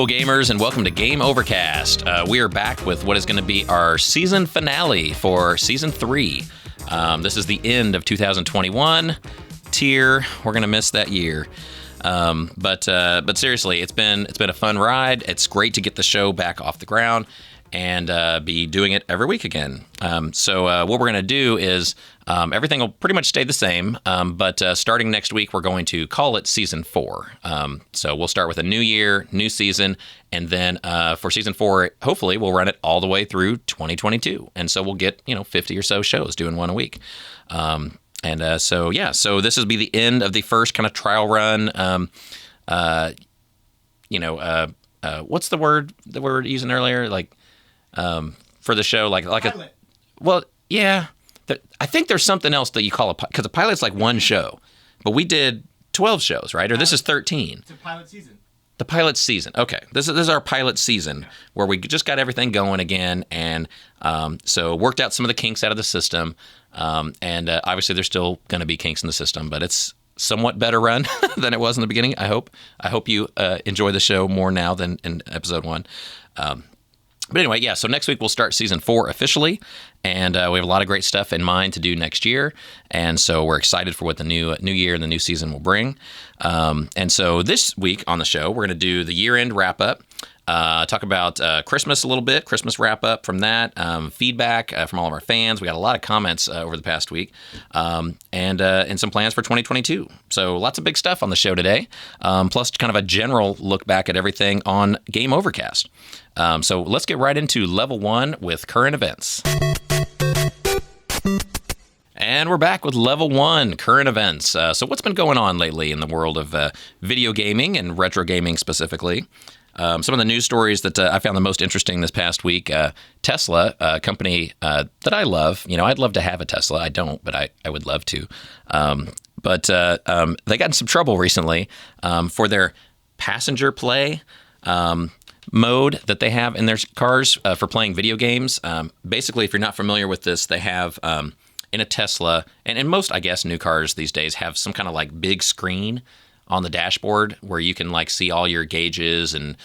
Hello, gamers, and welcome to GameOverCast. We are back with what is going to be our season finale for Season 3. This is the end of 2021. We're going to miss that year. But seriously, it's been a fun ride. It's great to get the show back off the ground and be doing it every week again. So what we're going to do is everything will pretty much stay the same, but starting next week, we're going to call it Season 4. So we'll start with a new year, new season, and then for Season 4, hopefully we'll run it all the way through 2022. And so we'll get, 50 or so shows doing one a week. So this will be the end of the first kind of trial run. What's the word that we were using earlier? For the show, like pilot. I think there's something else that you call because a pilot's like one show, but we did 12 shows, right? Or this is 13. It's a pilot season. The pilot season. Okay, this is our pilot season where we just got everything going again, and so worked out some of the kinks out of the system, and obviously there's still going to be kinks in the system, but it's somewhat better run than it was in the beginning. I hope you enjoy the show more now than in episode 1. But anyway, so next week we'll start Season 4 officially, and we have a lot of great stuff in mind to do next year, and so we're excited for what the new year and the new season will bring. And so this week on the show, we're going to do the year-end wrap-up, talk about Christmas a little bit, Christmas wrap-up from that, feedback from all of our fans. We got a lot of comments over the past week, and some plans for 2022. So lots of big stuff on the show today, plus kind of a general look back at everything on GameOverCast. So let's get right into Level 1 with current events. And we're back with Level 1, current events. So what's been going on lately in the world of video gaming and retro gaming specifically? Some of the news stories that I found the most interesting this past week, Tesla, a company that I love. I'd love to have a Tesla. I don't, but I would love to. But they got in some trouble recently for their passenger play mode that they have in their cars for playing video games. Basically, if you're not familiar with this, they have in a Tesla, and in most, I guess, new cars these days have some kind of like big screen on the dashboard where you can like see all your gauges and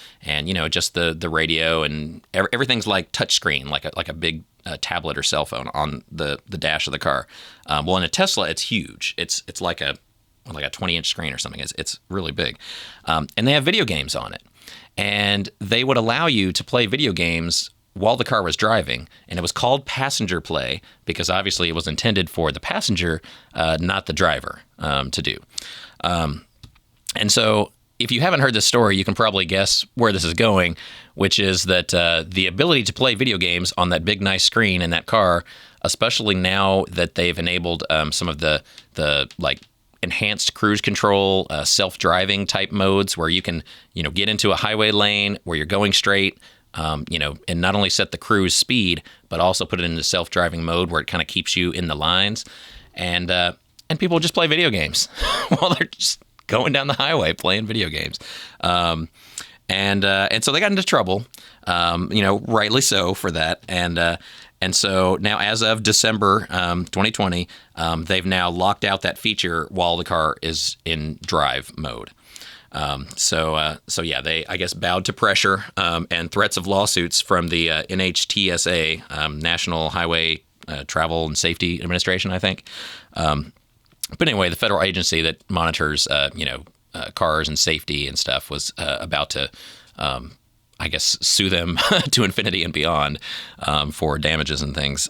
just the radio, and everything's like touchscreen, like a big tablet or cell phone on the dash of the car. Well, in a Tesla, it's huge. It's like a 20-inch screen or something. It's really big, and they have video games on it. And they would allow you to play video games while the car was driving, and it was called passenger play because obviously it was intended for the passenger, not the driver, to do. And so if you haven't heard this story, you can probably guess where this is going, which is that the ability to play video games on that big, nice screen in that car, especially now that they've enabled some of the like enhanced cruise control, self-driving type modes where you can, get into a highway lane where you're going straight, and not only set the cruise speed, but also put it into self-driving mode where it kind of keeps you in the lines. And people just play video games while they're just going down the highway playing video games. And so they got into trouble, rightly so for that. And so now, as of December 2020, they've now locked out that feature while the car is in drive mode. They, I guess, bowed to pressure and threats of lawsuits from the NHTSA, National Highway Travel and Safety Administration, I think. But anyway, the federal agency that monitors, cars and safety and stuff was about to sue them to infinity and beyond for damages and things.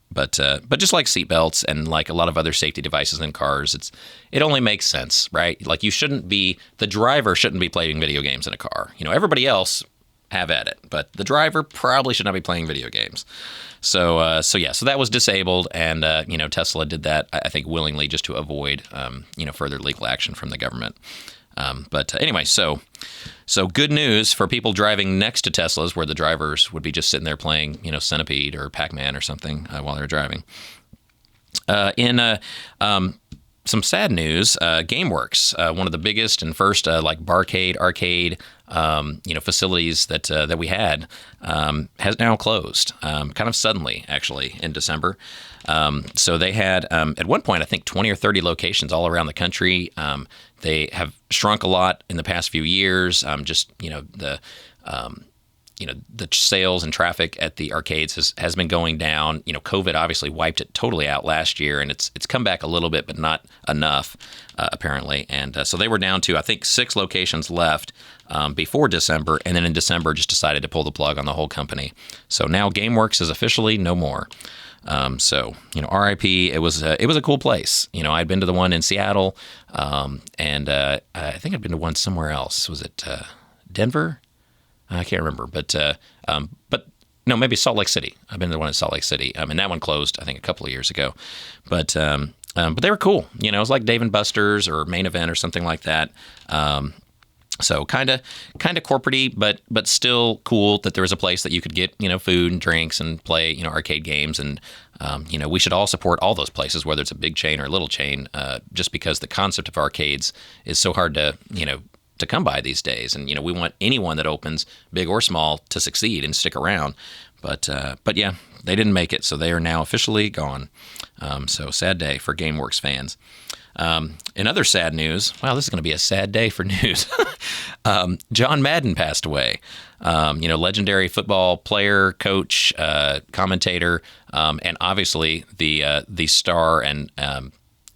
But just like seatbelts and like a lot of other safety devices in cars, it only makes sense, right? Like the driver shouldn't be playing video games in a car. Everybody else have at it, but the driver probably should not be playing video games. So that was disabled, and Tesla did that, I think, willingly just to avoid further legal action from the government. Anyway, so good news for people driving next to Teslas where the drivers would be just sitting there playing, Centipede or Pac-Man or something while they're driving. In some sad news. GameWorks, one of the biggest and first like barcade arcade facilities that we had, has now closed, kind of suddenly, actually, in December. So they had at one point, I think, 20 or 30 locations all around the country. They have shrunk a lot in the past few years. The sales and traffic at the arcades has been going down. COVID obviously wiped it totally out last year, and it's come back a little bit, but not enough, apparently. And so they were down to, I think, 6 locations left before December, and then in December just decided to pull the plug on the whole company. So now GameWorks is officially no more. RIP. It was a cool place. I'd been to the one in Seattle, and I think I'd been to one somewhere else. Was it Denver? I can't remember, but no, maybe Salt Lake City. I've been to the one in Salt Lake City, and that one closed, I think, a couple of years ago. But they were cool. It was like Dave and Buster's or Main Event or something like that. So kind of corporate-y, but still cool that there was a place that you could get food and drinks and play arcade games. And we should all support all those places, whether it's a big chain or a little chain, just because the concept of arcades is so hard to come by these days. And we want anyone that opens, big or small, to succeed and stick around. But yeah, they didn't make it, so they are now officially gone. So sad day for GameWorks fans. In other sad news, wow, this is going to be a sad day for news. John Madden passed away. Legendary football player, coach, commentator, and obviously the star and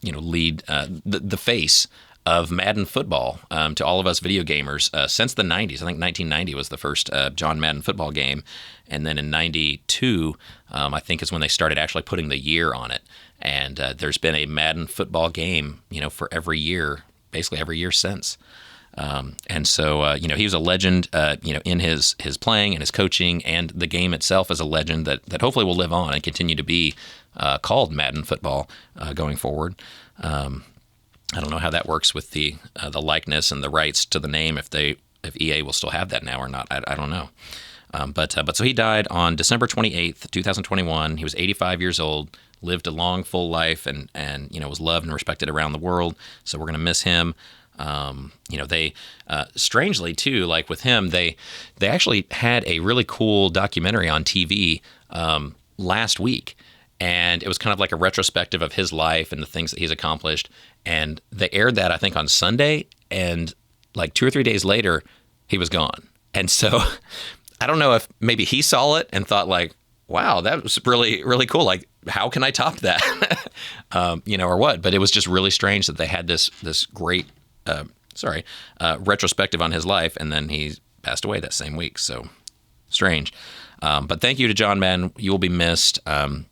lead, the face of Madden football to all of us video gamers since the 90s. I think 1990 was the first John Madden football game. And then in 92, I think is when they started actually putting the year on it. And there's been a Madden football game, for every year, basically every year since. And so, he was a legend, in his playing and his coaching, and the game itself is a legend that hopefully will live on and continue to be called Madden football going forward. I don't know how that works with the likeness and the rights to the name, if EA will still have that now or not. I don't know. But so he died on December 28th, 2021. He was 85 years old, lived a long, full life, and was loved and respected around the world. So we're going to miss him. They strangely too, like with him, they actually had a really cool documentary on TV last week. And it was kind of like a retrospective of his life and the things that he's accomplished. And they aired that, I think, on Sunday. And like 2 or 3 days later, he was gone. And so I don't know if maybe he saw it and thought like, wow, that was really, really cool. Like, how can I top that? Or what? But it was just really strange that they had this great, retrospective on his life. And then he passed away that same week. So strange. But thank you to John Madden. You will be missed. I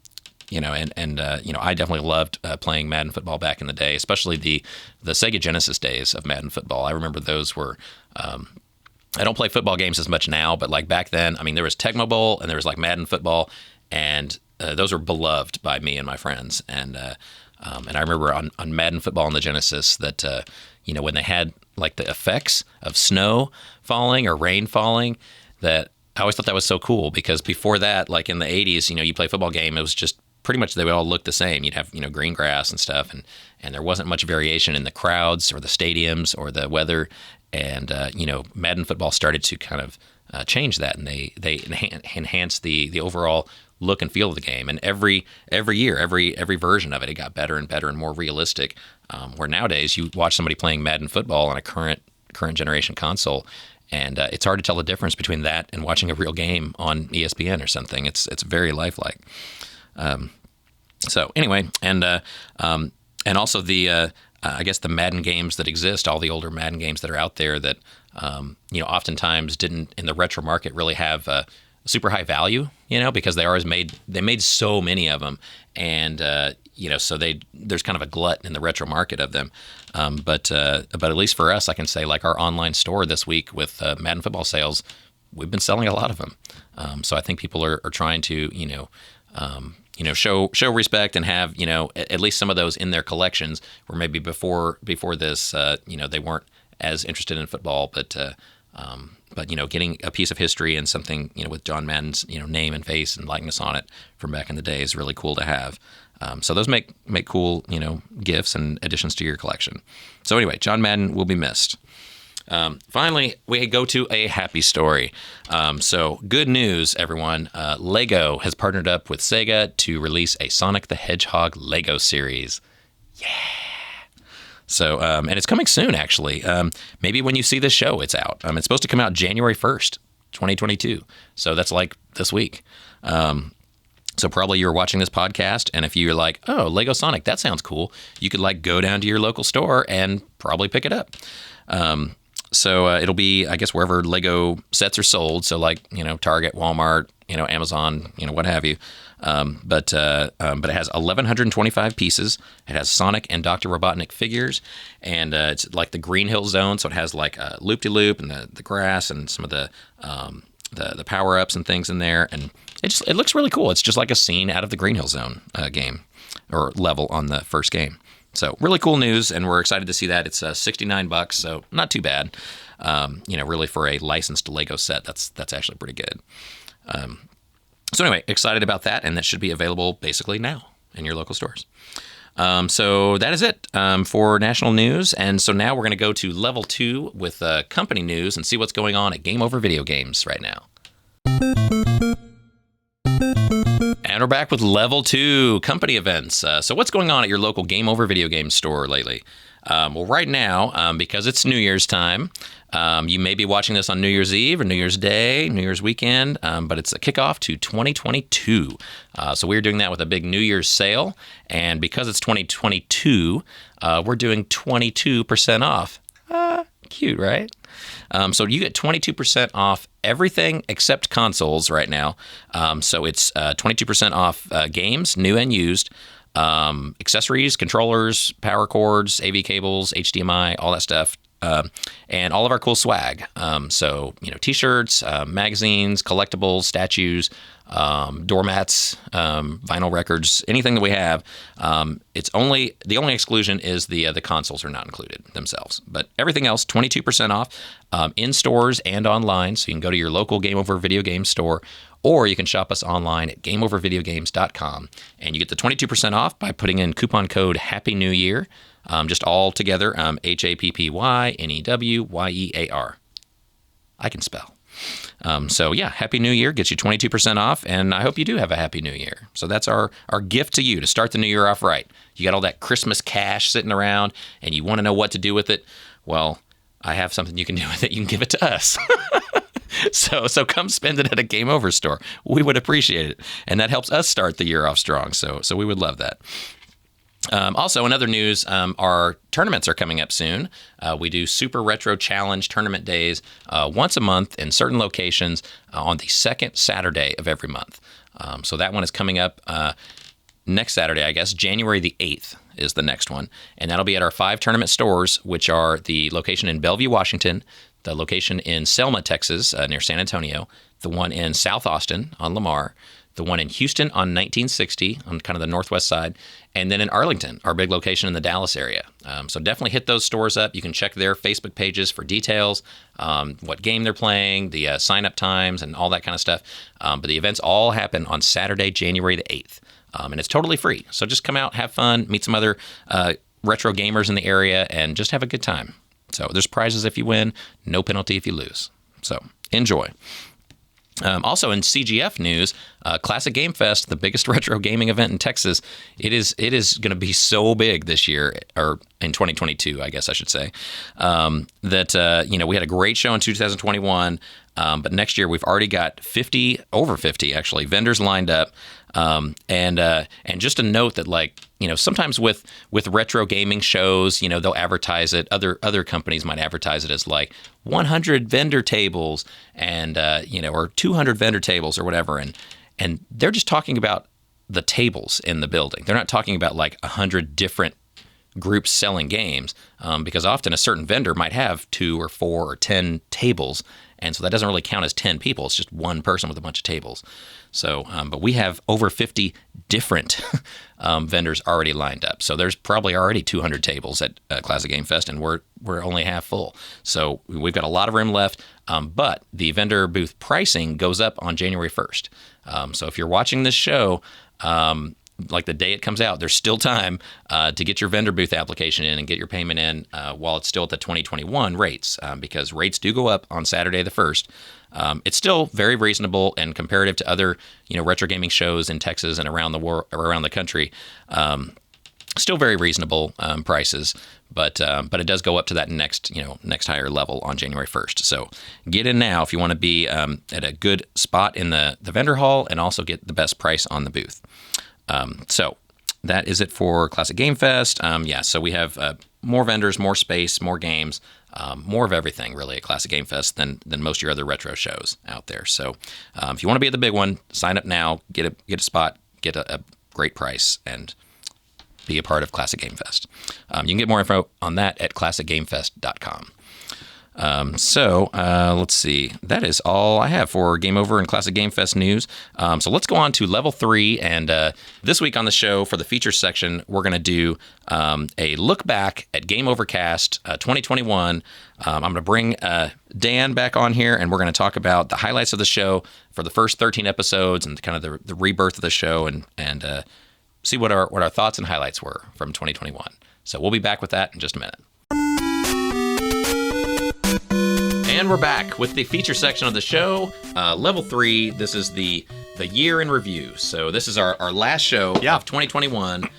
definitely loved playing Madden football back in the day, especially the Sega Genesis days of Madden football. I remember those were, I don't play football games as much now, but like back then, I mean, there was Tecmo Bowl and there was like Madden football, and those were beloved by me and my friends. And I remember on Madden football on the Genesis that, when they had like the effects of snow falling or rain falling, that I always thought that was so cool, because before that, like in the 80s, you play a football game, it was just pretty much they would all look the same. You'd have, green grass and stuff, and there wasn't much variation in the crowds or the stadiums or the weather. And, Madden football started to kind of change that, and they enhanced the overall look and feel of the game. And every year, every version of it got better and better and more realistic. Where nowadays you watch somebody playing Madden football on a current generation console, and it's hard to tell the difference between that and watching a real game on ESPN or something. It's very lifelike. So anyway, and also the I guess the Madden games that exist, all the older Madden games that are out there that oftentimes didn't in the retro market really have super high value, because they made so many of them, and so there's kind of a glut in the retro market of them. But at least for us, I can say like our online store this week with Madden football sales, we've been selling a lot of them. So I think people are trying to show respect and have at least some of those in their collections, where maybe before this they weren't as interested in football, but But getting a piece of history and something with John Madden's name and face and likeness on it from back in the day is really cool to have. So those make cool gifts and additions to your collection. So anyway, John Madden will be missed. Finally, we go to a happy story. So good news, everyone. Lego has partnered up with Sega to release a Sonic the Hedgehog Lego series. Yeah. So, and it's coming soon, actually. Maybe when you see this show, it's out. It's supposed to come out January 1st, 2022. So that's like this week. So probably you're watching this podcast, and if you're like, oh, Lego Sonic, that sounds cool, you could like go down to your local store and probably pick it up. So it'll be, I guess, wherever Lego sets are sold. So like, Target, Walmart, Amazon, what have you. But it has 1,125 pieces. It has Sonic and Dr. Robotnik figures, and it's like the Green Hill Zone. So it has like a loop-de-loop and the grass and some of the power-ups and things in there. And it looks really cool. It's just like a scene out of the Green Hill Zone game or level on the first game. So really cool news, and we're excited to see that. It's $69, so not too bad. Really for a licensed Lego set, that's actually pretty good. So anyway, excited about that, and that should be available basically now in your local stores. So that is it for national news, and so now we're going to go to level 2 with company news and see what's going on at Game Over Video Games right now. And we're back with level 2 company events. So what's going on at your local Game Over Video Games store lately? Well, right now, because it's New Year's time, you may be watching this on New Year's Eve or New Year's Day, New Year's weekend, but it's a kickoff to 2022. So we're doing that with a big New Year's sale, and because it's 2022, we're doing 22% off. Cute, right? So you get 22% off everything except consoles right now. So it's 22% off games, new and used, accessories, controllers, power cords, AV cables, HDMI, all that stuff, and all of our cool swag. So, T-shirts, magazines, collectibles, statues, doormats, vinyl records, anything that we have. It's only the only exclusion is the consoles are not included themselves, but everything else 22% off in stores and online. So you can go to your local Game Over Video Game store, or you can shop us online at GameOverVideogames.com, and you get the 22% off by putting in coupon code Happy New Year, just all together, HAPPYNEWYEAR. I can spell. So yeah, Happy New Year gets you 22% off, and I hope you do have a Happy New Year. So that's our gift to you to start the new year off right. You got all that Christmas cash sitting around, and you want to know what to do with it. Well, I have something you can do with it. You can give it to us. So come spend it at a Game Over store. We would appreciate it, and that helps us start the year off strong. So we would love that. Also, in other news, our tournaments are coming up soon. We do Super Retro Challenge tournament days once a month in certain locations on the second Saturday of every month. So that one is coming up next Saturday, I guess. January the 8th is the next one. And that'll be at our 5 tournament stores, which are the location in Bellevue, Washington, the location in Selma, Texas, near San Antonio, the one in South Austin on Lamar, the one in Houston on 1960 on kind of the northwest side, and then in Arlington, our big location in the Dallas area. So definitely hit those stores up. You can check their Facebook pages for details, what game they're playing, the sign-up times, and all that kind of stuff. But the events all happen on Saturday, January the 8th, and it's totally free. So just come out, have fun, meet some other retro gamers in the area, and just have a good time. So there's prizes if you win, no penalty if you lose. So enjoy. Also in CGF news, Classic Game Fest, the biggest retro gaming event in Texas, it is going to be so big this year, or in 2022, I guess I should say, that we had a great show in 2021, but next year we've already got over 50 actually vendors lined up, and just a note that sometimes with retro gaming shows, they'll advertise it. Other companies might advertise it as 100 vendor tables and or 200 vendor tables or whatever, and they're just talking about the tables in the building. They're not talking about 100 different groups selling games, because often a certain vendor might have 2 or 4 or 10 tables, and so that doesn't really count as 10 people. It's just one person with a bunch of tables. So, but we have over 50 different vendors already lined up. So there's probably already 200 tables at Classic Game Fest, and we're only half full. So we've got a lot of room left. But the vendor booth pricing goes up on January 1st. So if you're watching this show, like the day it comes out, there's still time to get your vendor booth application in and get your payment in while it's still at the 2021 rates, because rates do go up on Saturday the 1st. It's still very reasonable and comparative to other, retro gaming shows in Texas and around the world, around the country. Still very reasonable prices, but it does go up to that next higher level on January 1st. So get in now if you want to be at a good spot in the vendor hall and also get the best price on the booth. So that is it for Classic Game Fest. So we have more vendors, more space, more games, more of everything really at Classic Game Fest than most of your other retro shows out there. So if you want to be at the big one, sign up now, get a spot, get a great price, and be a part of Classic Game Fest. You can get more info on that at classicgamefest.com. Let's see. That is all I have for Game Over and Classic Game Fest news. So let's go on to level 3. And this week on the show for the features section, we're going to do a look back at GameOverCast 2021. I'm going to bring Dan back on here, and we're going to talk about the highlights of the show for the first 13 episodes and kind of the rebirth of the show and see what our thoughts and highlights were from 2021. So we'll be back with that in just a minute. And we're back with the feature section of the show. Level 3, this is the year in review. So this is our last show of 2021.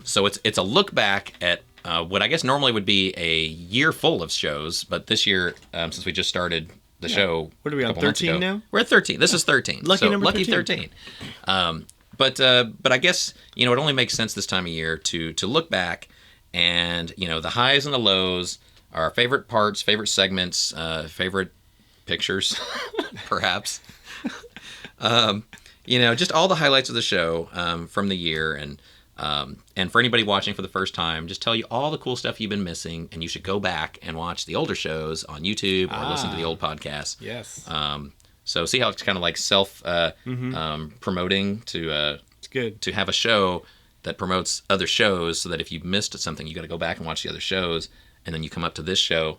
So it's a look back at what I guess normally would be a year full of shows, but this year, since we just started the show, what are we on, 13 now? We're at 13. This is 13. Lucky number lucky 13. But I guess it only makes sense this time of year to look back and the highs and the lows, our favorite parts, favorite segments, favorite pictures, perhaps. Just all the highlights of the show from the year, and for anybody watching for the first time, just tell you all the cool stuff you've been missing, and you should go back and watch the older shows on YouTube or listen to the old podcasts. Yes. So see how it's kind of like self promoting to it's good to have a show that promotes other shows, so that if you've missed something, you got to go back and watch the other shows. And then you come up to this show,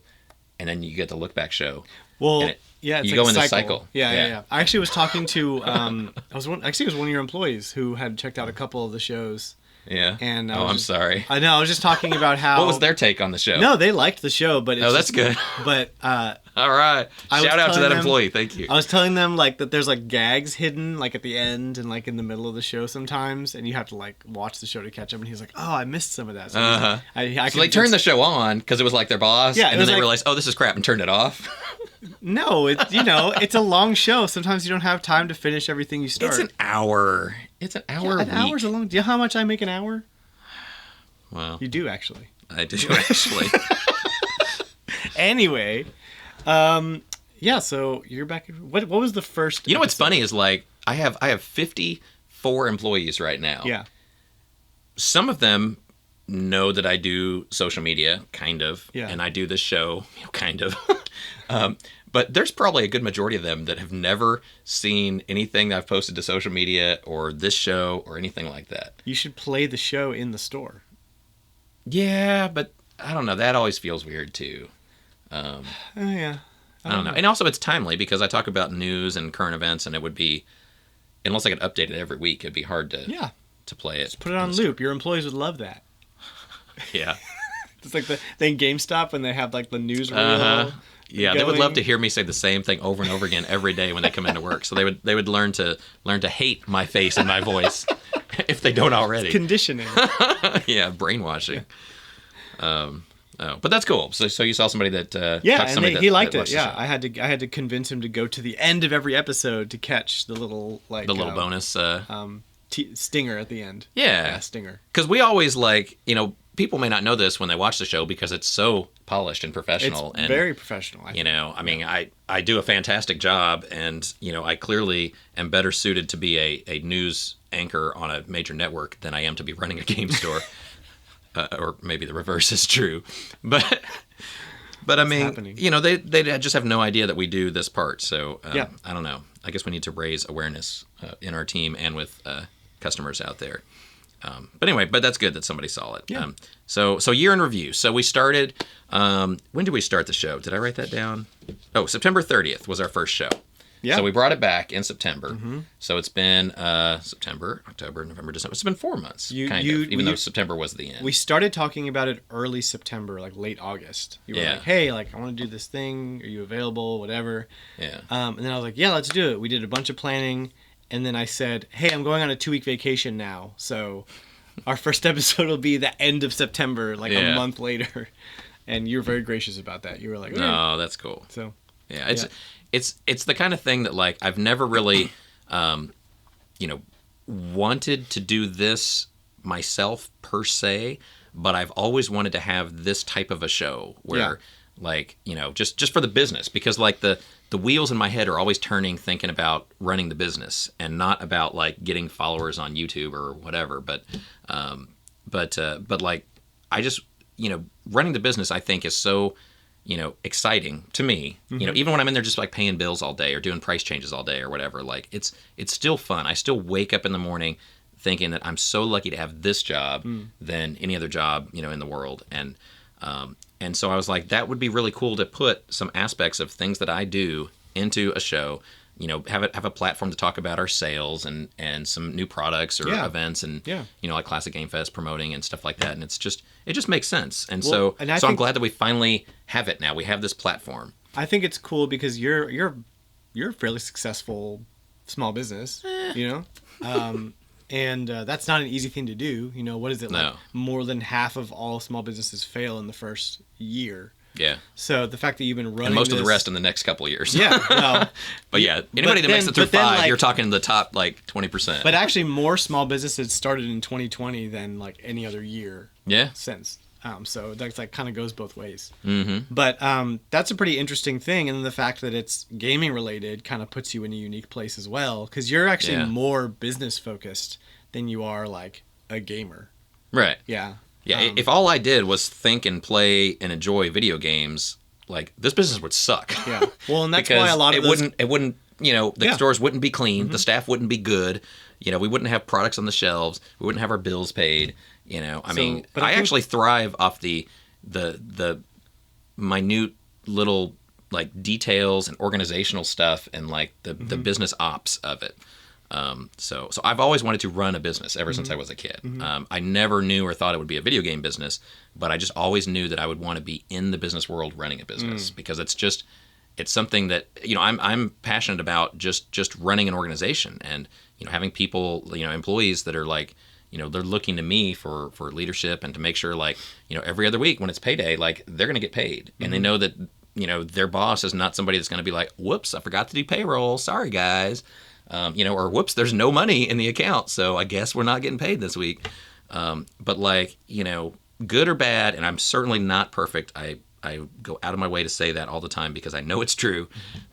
and then you get the look back show. Well, it's you like go in this cycle. Yeah. I actually was talking to it was one of your employees who had checked out a couple of the shows. Yeah. And I'm sorry. I know. I was just talking about how. What was their take on the show? No, they liked the show, but that's good. But all right. Shout out to that employee. Thank you. I was telling them that there's gags hidden at the end and in the middle of the show sometimes, and you have to watch the show to catch up. And he's like, "Oh, I missed some of that." So, so they turned the show on because it was their boss. Yeah. And then they realized, "Oh, this is crap," and turned it off. No, it's a long show. Sometimes you don't have time to finish everything you start. It's an hour. It's an hour. Yeah, an hour's a long. Do you know how much I make an hour? Well, you do actually. I do actually. Anyway, so you're back. What was the first? What's funny is I have 54 employees right now. Yeah. Some of them know that I do social media, kind of, and I do this show, kind of. But there's probably a good majority of them that have never seen anything that I've posted to social media or this show or anything like that. You should play the show in the store. Yeah, but I don't know. That always feels weird too. Yeah. I don't know. And also it's timely because I talk about news and current events, and it would be, unless I could update it every week, it'd be hard to play it. Just put it on loop. Your employees would love that. Yeah. It's like the thing GameStop when they have the newsreel. Yeah, they would love to hear me say the same thing over and over again every day when they come into work. So they would learn to hate my face and my voice if they don't already. It's conditioning. Yeah, brainwashing. But that's cool. So you saw somebody that and he liked it. Yeah, I had to convince him to go to the end of every episode to catch the little the little bonus stinger at the end. Yeah, stinger. Because we always people may not know this when they watch the show because it's so polished and professional. It's very professional. I do a fantastic job, and I clearly am better suited to be a news anchor on a major network than I am to be running a game store. or maybe the reverse is true, but I mean, happening? they just have no idea that we do this part. So Yeah. I don't know. I guess we need to raise awareness in our team and with customers out there. But anyway, that's good that somebody saw it. Yeah. So year in review. So we started. When did we start the show? Did I write that down? Oh, September 30th was our first show. Yeah. So we brought it back in September. So it's been September, October, November, December. It's been 4 months, even though September was the end. We started talking about it early September, like late August. You were like, hey, like, I want to do this thing. Are you available? Whatever. Yeah. And then I was like, yeah, let's do it. We did a bunch of planning. And then I said, hey, I'm going on a 2-week vacation now. So our first episode will be the end of September, like a month later. And you were very gracious about that. You were like, no, that's cool. So, yeah, it's the kind of thing that, like, I've never really, wanted to do this myself per se, but I've always wanted to have this type of a show where, like, just for the business, because, like, the wheels in my head are always turning, thinking about running the business and not about, like, getting followers on YouTube or whatever. But like, I just, running the business, I think, is so, exciting to me. Even when I'm in there just like paying bills all day or doing price changes all day or whatever, like, it's still fun. I still wake up in the morning thinking that I'm so lucky to have this job than any other job, in the world. And so I was like, that would be really cool to put some aspects of things that I do into a show, have a platform to talk about our sales and some new products or events and, like Classic Game Fest promoting and stuff like that. And it just makes sense. And so I'm glad that we finally have it now. We have this platform. I think it's cool because you're a fairly successful small business, and that's not an easy thing to do. What is it like? No. More than half of all small businesses fail in the first year. Yeah. So the fact that you've been running and most of the rest in the next couple of years. Yeah. Well, but yeah, anybody that makes it through 5, you're talking the top like 20%. But actually, more small businesses started in 2020 than like any other year. Yeah. Since. So that's like kind of goes both ways. Mm-hmm. But that's a pretty interesting thing, and then the fact that it's gaming related kind of puts you in a unique place as well, because you're actually more business focused than you are like a gamer. Right. Yeah. Yeah. If all I did was think and play and enjoy video games, like, this business would suck. Yeah. Well, and that's why a lot of it wouldn't. The stores wouldn't be clean. The staff wouldn't be good. We wouldn't have products on the shelves. We wouldn't have our bills paid. I actually thrive off the minute little like details and organizational stuff and like the business ops of it. So I've always wanted to run a business ever since I was a kid. I never knew or thought it would be a video game business, but I just always knew that I would want to be in the business world running a business because it's something that I'm passionate about, just running an organization and having people, employees that are like, they're looking to me for leadership and to make sure, like, every other week when it's payday, like, they're going to get paid. And they know that, their boss is not somebody that's going to be like, whoops, I forgot to do payroll. Sorry, guys. Or whoops, there's no money in the account, so I guess we're not getting paid this week. But like, good or bad, and I'm certainly not perfect. I go out of my way to say that all the time because I know it's true.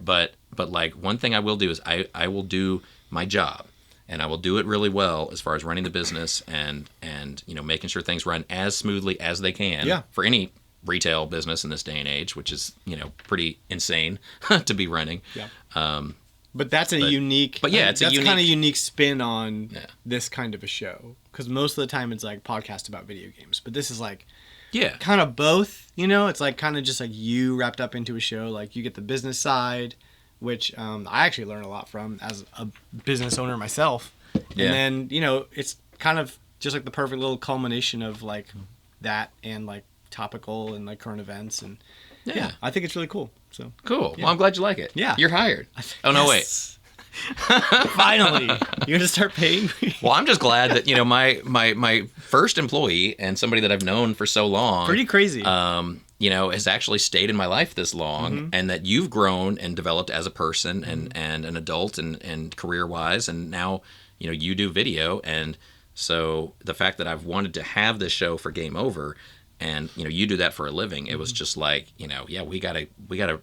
But like, one thing I will do is I will do my job. And I will do it really well as far as running the business and making sure things run as smoothly as they can for any retail business in this day and age, which is pretty insane to be running. Yeah. But that's a unique. But yeah, it's that's kind of unique spin on this kind of a show, because most of the time it's like podcast about video games, but this is like kind of both. It's like kind of just like you wrapped up into a show. Like, you get the business side, which I actually learn a lot from as a business owner myself. Yeah. And then, it's kind of just like the perfect little culmination of like that and like topical and like current events. And I think it's really cool. So cool. Well, I'm glad you like it. Yeah. You're hired. Oh, no, wait. Finally. You're going to start paying me? Well, I'm just glad that, my first employee and somebody that I've known for so long. Pretty crazy. Has actually stayed in my life this long, and that you've grown and developed as a person and an adult and career-wise, and now, you do video. And so the fact that I've wanted to have this show for Game Over, and, you do that for a living, it was just like, we gotta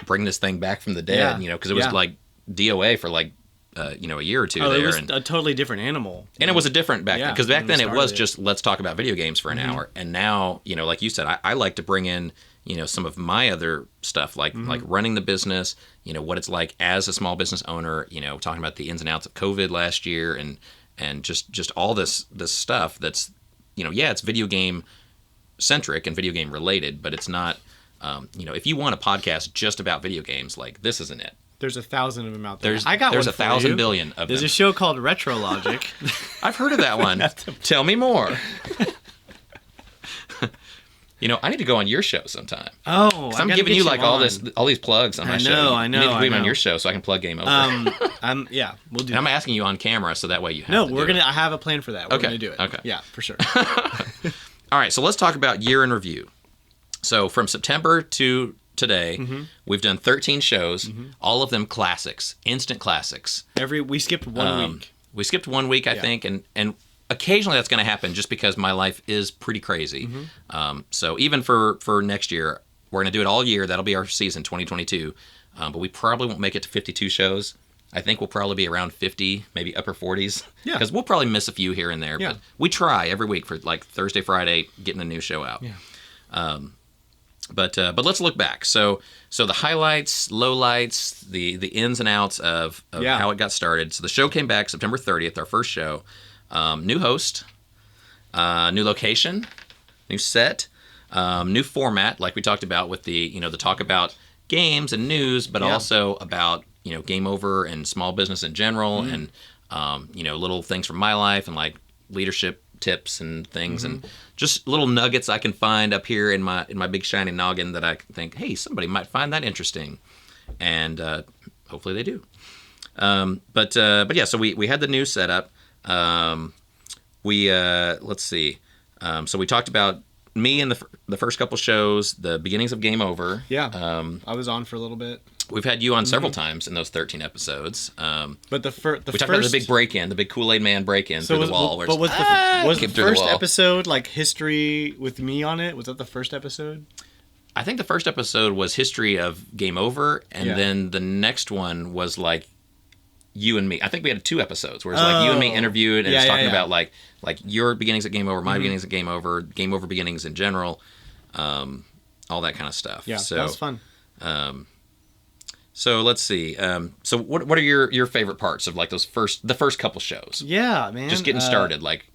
bring this thing back from the dead, because it was like DOA for like a year or two there. there. It was a totally different animal. And it was a different back then. Because back then it was just, let's talk about video games for an hour. And now, like you said, I like to bring in, some of my other stuff, like running the business, what it's like as a small business owner, talking about the ins and outs of COVID last year and just all this stuff that's, it's video game centric and video game related, but it's not, if you want a podcast just about video games, like this isn't it. There's 1,000 of them out there. There's 1,000 billion of them. There's a show called Retro Logic. I've heard of that one. Tell me more. I need to go on your show sometime. Oh, I'm giving you like all these plugs on my show. I know. You need to be on your show so I can plug Game Over. We'll do. And I'm asking you on camera so that way you have. No, we're gonna. I have a plan for that. We're gonna do it. Okay. Yeah, for sure. All right, so let's talk about year in review. So from September to today, we've done 13 shows, all of them classics, instant classics. We skipped 1 week. We skipped 1 week, I think, and occasionally that's going to happen just because my life is pretty crazy. So even for next year, we're going to do it all year. That'll be our season, 2022. But we probably won't make it to 52 shows. I think we'll probably be around 50, maybe upper 40s. Yeah. Because we'll probably miss a few here and there. Yeah. But we try every week for like Thursday, Friday, getting a new show out. Yeah. But let's look back. So the highlights, lowlights, the ins and outs of how it got started. So the show came back September 30th, our first show. New host, new location, new set, new format, like we talked about with the talk about games and news, but also about Game Over and small business in general, and little things from my life and like leadership tips and things, and just little nuggets I can find up here in my big shiny noggin that I think, hey, somebody might find that interesting, and hopefully they do. But yeah, so we had the new setup. Let's see. So we talked about me in the first couple shows, the beginnings of Game Over. Yeah. I was on for a little bit. We've had you on several times in those 13 episodes. But we talked about the big break-in, the big Kool-Aid Man break-in through the wall. But was the first episode like history with me on it? Was that the first episode? I think the first episode was history of Game Over, and then the next one was like you and me. I think we had 2 episodes where it's like you and me interviewed, and it's talking about like your beginnings at Game Over, my beginnings at Game Over beginnings in general, all that kind of stuff. Yeah, that was fun. So let's see. So what are your favorite parts of like the first couple shows? Yeah, man. Just getting started. Like,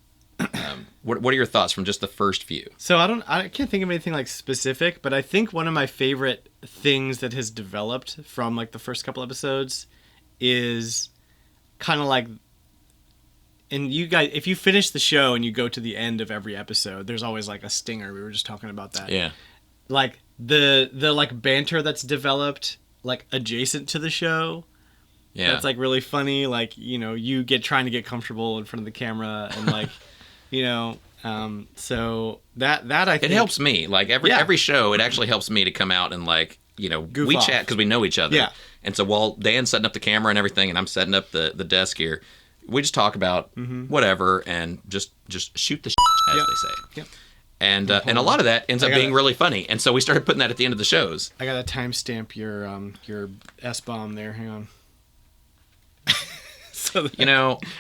what are your thoughts from just the first few? So I can't think of anything like specific, but I think one of my favorite things that has developed from like the first couple episodes is kind of like, and you guys, if you finish the show and you go to the end of every episode, there's always like a stinger. We were just talking about that. Yeah. Like the like banter that's developed like adjacent to the show. Yeah. That's like really funny. Like, you trying to get comfortable in front of the camera and like, so that I think it helps me. Like every show, it actually helps me to come out and like, Goof we off. chat because we know each other. Yeah. And so while Dan's setting up the camera and everything, and I'm setting up the desk here, we just talk about whatever and just shoot the shit, as they say. Yep. And a lot of that ends up being really funny. And so we started putting that at the end of the shows. I gotta timestamp your S-bomb there. Hang on. So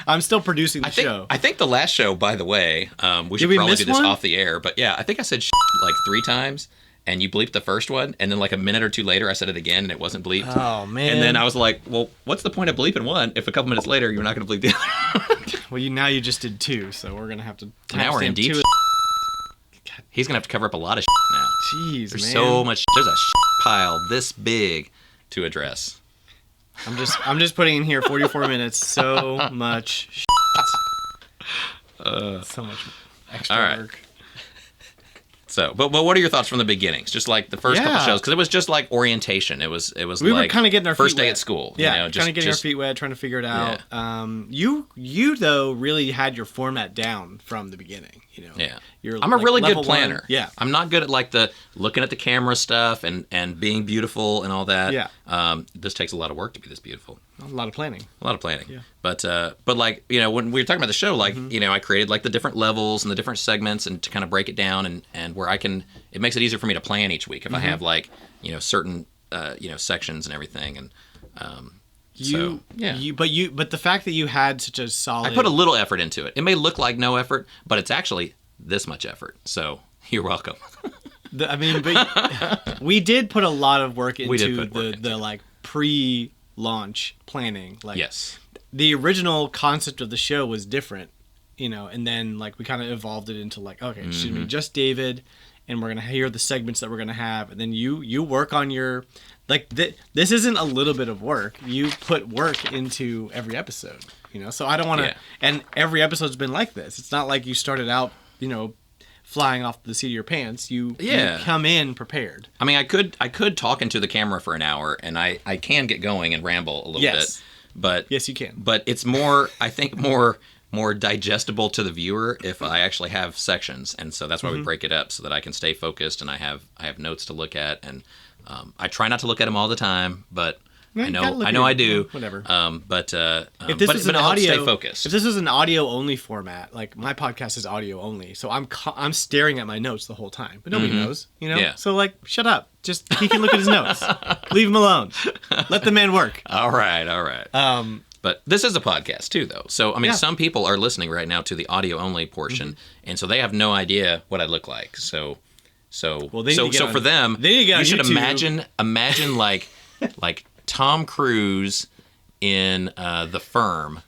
I'm still producing the show. I think the last show, by the way, we should probably do this off the air. But yeah, I think I said like 3 times. And you bleeped the first one, and then like a minute or 2 later, I said it again, and it wasn't bleeped. Oh, man. And then I was like, well, what's the point of bleeping one if a couple minutes later you're not going to bleep the other? Well, now you just did 2, so we're going to have to now we're in deep 2. He's going to have to cover up a lot of now. Jeez, There's man. so much. There's a pile this big to address. I'm just putting in here 44 minutes. So much so much extra work. So, but what are your thoughts from the beginnings? Just like the first couple shows, because it was just like orientation. It was. We were kind of getting our first feet day wet. At school. Yeah, kind of getting our feet wet, trying to figure it out. Yeah. You though really had your format down from the beginning. Yeah. I'm a really good planner. 1. Yeah. I'm not good at like the looking at the camera stuff and being beautiful and all that. Yeah. This takes a lot of work to be this beautiful. A lot of planning. Yeah. But like, when we were talking about the show, like, I created like the different levels and the different segments and to kind of break it down and where it makes it easier for me to plan each week if I have like, certain, sections and everything. And But the fact that you had such a solid... I put a little effort into it. It may look like no effort, but it's actually this much effort. So you're welcome. But we did put a lot of work into the like pre-launch planning. Like, yes. The original concept of the show was different, and then like we kind of evolved it into like, okay, excuse me, just David, and we're gonna hear the segments that we're gonna have, and then you work on your like this isn't a little bit of work. You put work into every episode, So I don't want to, and every episode's been like this. It's not like you started out, flying off the seat of your pants. You come in prepared. I mean, I could talk into the camera for an hour, and I can get going and ramble a little bit. But yes, you can. But it's more, I think, more digestible to the viewer if I actually have sections, and so that's why we break it up so that I can stay focused and I have notes to look at, and I try not to look at them all the time, but I know I do. Whatever. If this was an audio, stay focused. If this was an audio only format, like my podcast is audio only, so I'm staring at my notes the whole time, but nobody knows, Yeah. So like, shut up. Just he can look at his notes. Leave him alone. Let the man work. All right. But this is a podcast too, though. So I mean, some people are listening right now to the audio only portion, and so they have no idea what I look like. So for them, you should imagine like Tom Cruise in The Firm,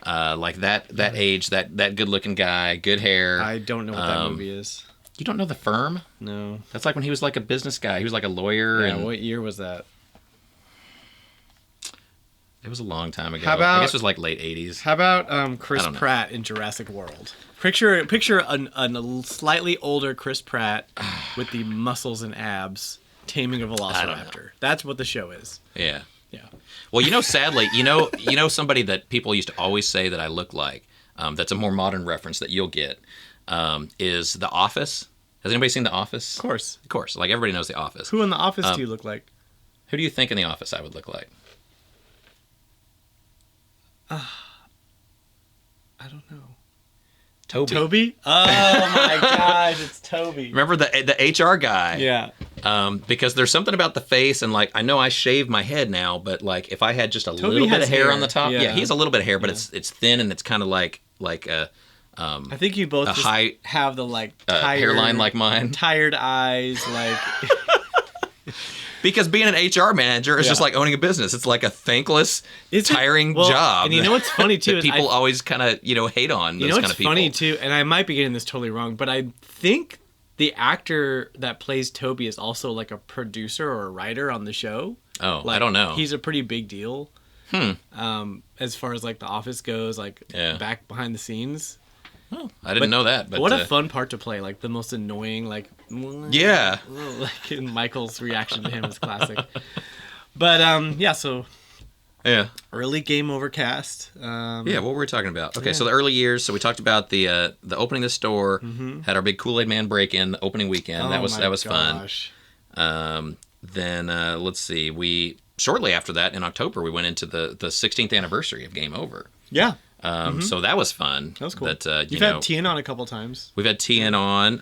like that age, that good looking guy, good hair. I don't know what that movie is. You don't know The Firm? No. That's like when he was like a business guy. He was like a lawyer. Yeah. What year was that? It was a long time ago. How about, I guess it was like late 80s. How about Chris Pratt in Jurassic World? Picture a slightly older Chris Pratt with the muscles and abs taming a velociraptor. That's what the show is. Yeah. Well, sadly, somebody that people used to always say that I look like, that's a more modern reference that you'll get, is The Office. Has anybody seen The Office? Of course. Like, everybody knows The Office. Who in The Office do you look like? Who do you think in The Office I would look like? I don't know. Toby? Oh my gosh, it's Toby. Remember the HR guy? Yeah. Because there's something about the face, and like I know I shave my head now, but like if I had just a little bit of hair on the top, he has a little bit of hair, but it's thin and it's kind of like a. I think you both have the like tired, hairline like mine, tired eyes, like. Because being an HR manager is just like owning a business. It's like a thankless, tiring job. And you know what's funny too? That people always kind of hate on those kind of people. Funny too, and I might be getting this totally wrong, but I think the actor that plays Toby is also like a producer or a writer on the show. Oh, like, I don't know. He's a pretty big deal. As far as like The Office goes, like back behind the scenes. Oh, I didn't know that. But what a fun part to play! Like the most annoying, like like and Michael's reaction to him is classic. But early GameOverCast. What were we talking about? Okay, so the early years. So we talked about the opening of the store. Had our big Kool-Aid Man break-in the opening weekend. That was fun. Then let's see. We shortly after that in October we went into the 16th anniversary of Game Over. Yeah. So that was fun. That was cool. You've had Tien on a couple times. We've had Tien on. You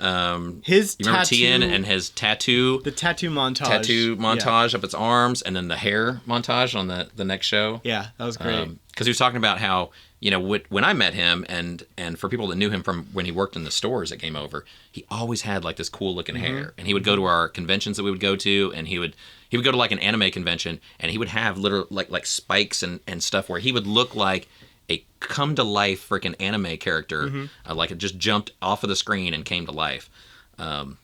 remember Tien and his tattoo? The tattoo montage. Of its arms, and then the hair montage on the next show. Yeah, that was great. Because he was talking about how, when I met him, and for people that knew him from when he worked in the stores at Game Over, he always had like this cool looking hair. And he would go to our conventions that we would go to, and he would go to like an anime convention, and he would have literal like spikes and stuff where he would look like a come-to-life freaking anime character, like it just jumped off of the screen and came to life. So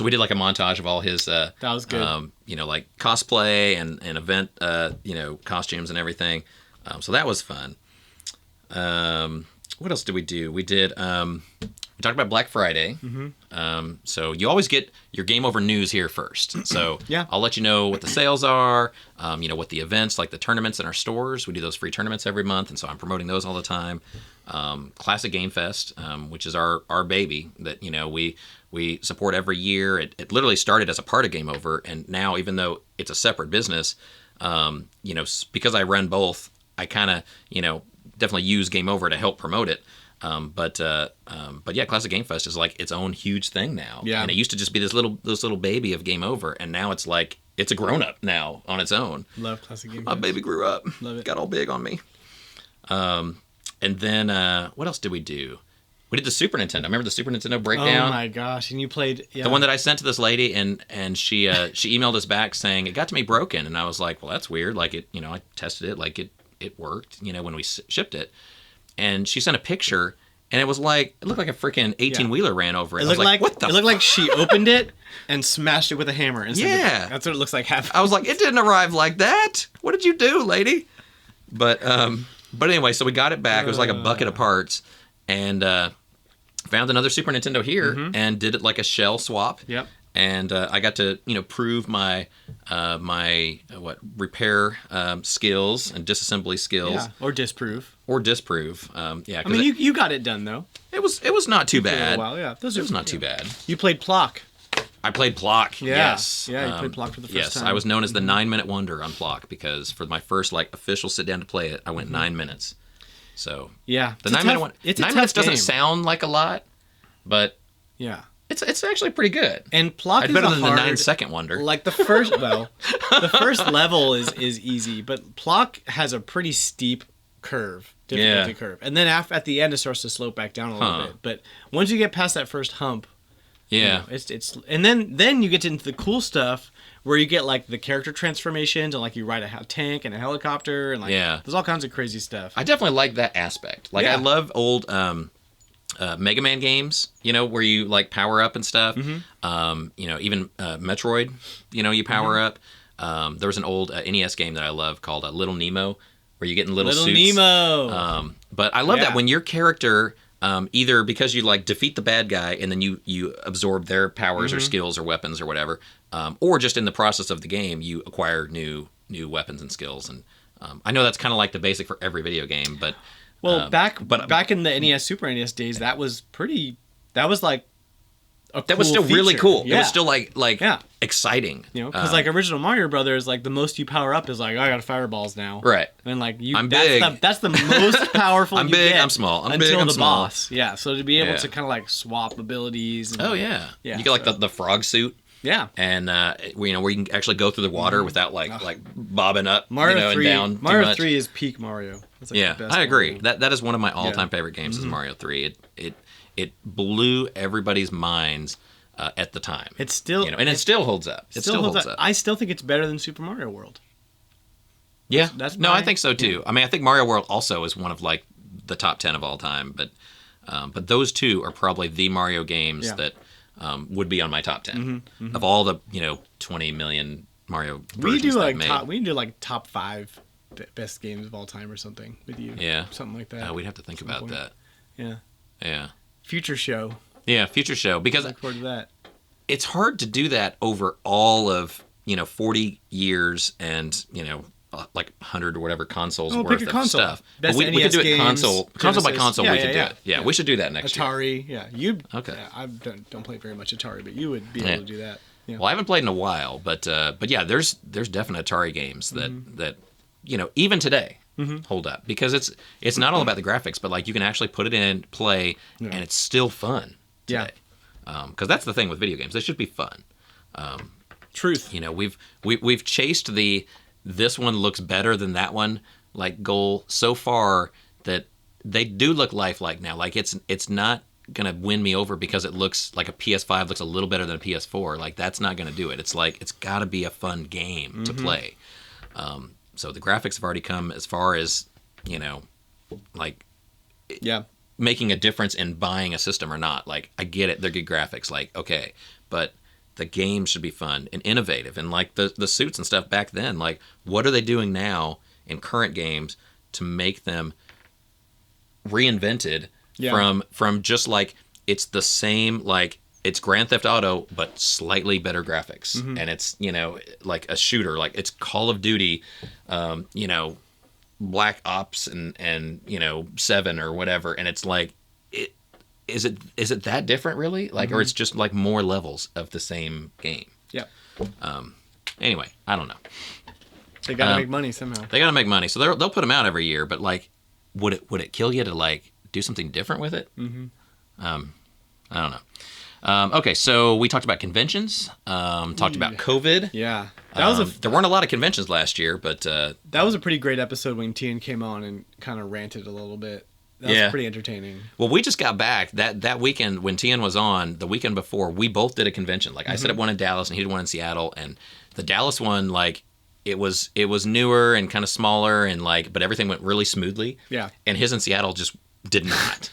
we did like a montage of all his that was good. Like cosplay and event costumes and everything. So that was fun. What else did we do? We did we talked about Black Friday. So you always get your Game Over news here first. So I'll let you know what the sales are, what the events, like the tournaments in our stores. We do those free tournaments every month, and so I'm promoting those all the time. Classic Game Fest, which is our baby that we support every year. It literally started as a part of Game Over, and now even though it's a separate business, because I run both, I kind of definitely use Game Over to help promote it. But Classic Game Fest is like its own huge thing now. Yeah. And it used to just be this little baby of Game Over, and now it's like it's a grown up now on its own. Love classic Gamecube. My baby grew up. Love it. Got all big on me. And then what else did we do? We did the Super Nintendo. Remember the Super Nintendo breakdown? Oh my gosh! And you played the one that I sent to this lady, and she emailed us back saying it got to me broken, and I was like, well, that's weird. Like I tested it, like it worked. When we shipped it, and she sent a picture, and it looked like a freaking 18-wheeler ran over it. It looked like what the? It looked like she opened it and smashed it with a hammer. Yeah, that's what it looks like happening. I was like, it didn't arrive like that. What did you do, lady? But anyway, so we got it back. It was like a bucket of parts, and found another Super Nintendo here and did it like a shell swap. Yep. And I got to prove my repair skills and disassembly skills. Yeah. Or disprove. Yeah. I mean, you got it done though. It was not too bad. Well, yeah. It was not too bad. You played Plock. I played Plock. Yeah. Yes. Yeah. You played Plock for the first time. Yes, I was known as the 9-minute wonder on Plock because for my first official sit down to play it, I went 9 minutes. So yeah, the 9-minute one. 9 minutes doesn't sound like a lot, but yeah, it's actually pretty good. And Plock is better than the 9-second wonder. Like the first, the first level is easy, but Plock has a pretty steep difficulty curve, and then at the end it starts to slope back down a little bit. But once you get past that first hump, it's and then you get into the cool stuff where you get like the character transformations and like you ride a tank and a helicopter and there's all kinds of crazy stuff. I definitely like that aspect. I love old Mega Man games, where you like power up and stuff. Even Metroid, you power up. There was an old NES game that I love called Little Nemo, where you get in little suits. Nemo. But I love that when your character either because you defeat the bad guy and then you absorb their powers or skills or weapons or whatever, or just in the process of the game you acquire new weapons and skills. And I know that's kind of like the basic for every video game, but back in the NES Super NES days, that was like a that was still feature. Really cool. Yeah. It was still exciting. Because original Mario Brothers, the most you power up is I got fireballs now. Right. And I'm big. That's the most powerful. I'm you big. get I'm small. I'm until big. I'm the small. boss. Yeah. So to be able to kind of swap abilities. And, yeah. You get the frog suit. Yeah. And where you can actually go through the water without bobbing up Mario 3, and down. Mario 3 is peak Mario. That's the best I agree. That is one of my all-time favorite games is Mario 3. It blew everybody's minds at the time. It's still it still holds up. It still holds up. I still think it's better than Super Mario World. Yeah. I think so too. I mean, I think Mario World also is one of the top 10 of all time, but those two are probably the Mario games that would be on my top 10 of all the 20 million Mario versions that made. We can do top 5 best games of all time or something with you. Yeah, something like that. We'd have to think about that. Yeah. Future show. Yeah, future show because look forward to that. It's hard to do that over all of 40 years and 100 or whatever consoles worth of stuff. Best but we could do it games, console by console. We could do it. Yeah, we should do that next Atari, year. Atari. Okay. I don't play very much Atari, but you would be able to do that. Yeah. Well, I haven't played in a while, but yeah, there's definite Atari games that even today hold up because it's not all about the graphics, but you can actually put it in, play, and it's still fun today. Because that's the thing with video games; they should be fun. Truth. We've chased this one looks better than that one goal so far that they do look lifelike now. It's not gonna win me over because it looks like a PS5 looks a little better than a PS4. That's not gonna do it. It's it's got to be a fun game to play. So the graphics have already come as far as making a difference in buying a system or not. I get it, they're good graphics. Okay, but the game should be fun and innovative. And the suits and stuff back then, what are they doing now in current games to make them reinvented from just it's the same it's Grand Theft Auto but slightly better graphics, and it's a shooter, it's Call of Duty, Black Ops and 7 or whatever, and it's is it that different really, or it's just more levels of the same game? Yeah. Anyway, I don't know. They gotta make money somehow. They gotta make money, so they'll put them out every year. But would it kill you to do something different with it? I don't know. Okay, so we talked about conventions, talked about COVID. Yeah. There weren't a lot of conventions last year, but... that was a pretty great episode when Tian came on and kind of ranted a little bit. That was pretty entertaining. Well, we just got back. That weekend when Tian was on, the weekend before, we both did a convention. Like, I set up one in Dallas and he did one in Seattle. And the Dallas one, like, it was newer and kind of smaller, and like, but everything went really smoothly. Yeah. And his in Seattle just did not.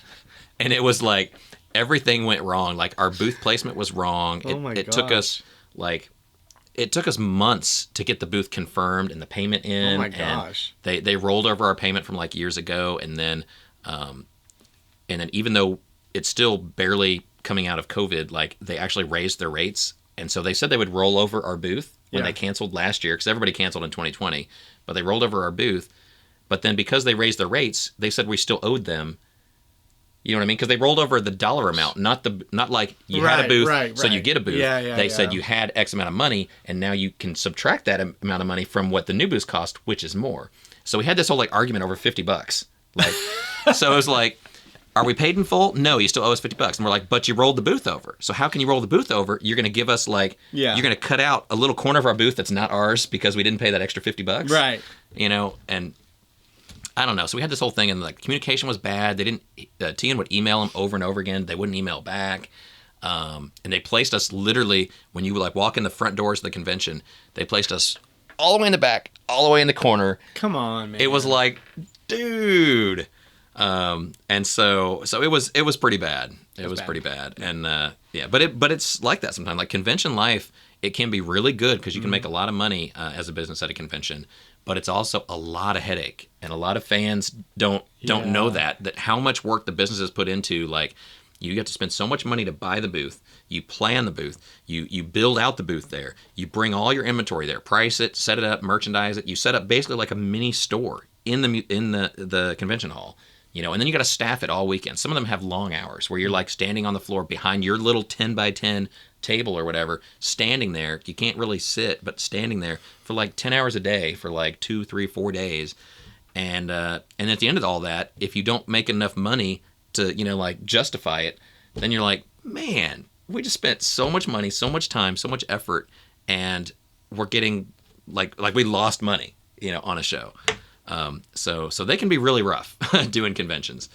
And it was like, everything went wrong. Like, our booth placement was wrong. It took us, like... It took us months to get the booth confirmed and the payment in. Oh my gosh. And they rolled over our payment from like years ago, and then even though it's still barely coming out of COVID, like they actually raised their rates, and so they said they would roll over our booth when they canceled last year, because everybody canceled in 2020, but they rolled over our booth. But then because they raised their rates, they said we still owed them. You know what I mean? Because they rolled over the dollar amount, not like you had a booth, so you get a booth. They said you had X amount of money, and now you can subtract that amount of money from what the new booth cost, which is more. So we had this whole like argument over $50. Like, so it was like, are we paid in full? No, you still owe us $50. And we're like, but you rolled the booth over. So how can you roll the booth over? You're going to give us like, you're going to cut out a little corner of our booth that's not ours because we didn't pay that extra $50. Right. You know, and I don't know. So we had this whole thing, and like communication was bad. They didn't. Tian would email them over and over again. They wouldn't email back. And they placed us literally when you like walk in the front doors of the convention. They placed us all the way in the back, all the way in the corner. Come on, man. It was like, dude. And so it was pretty bad. It was pretty bad. And but it's like that sometimes. Like convention life, it can be really good because you can make a lot of money as a business at a convention. But it's also a lot of headache, and a lot of fans don't know that how much work the businesses put into, like, you have to spend so much money to buy the booth, you plan the booth, you build out the booth there, you bring all your inventory there, price it, set it up, merchandise it, you set up basically like a mini store in the convention hall, you know, and then you got to staff it all weekend. Some of them have long hours where you're like standing on the floor behind your little 10 by 10 table or whatever, standing there. You can't really sit, but standing there for like 10 hours a day for like 2, 3, 4 days. And at the end of all that, if you don't make enough money to, you know, like justify it, then you're like, man, we just spent so much money, so much time, so much effort, and we're getting like we lost money, you know, on a show. So they can be really rough doing conventions.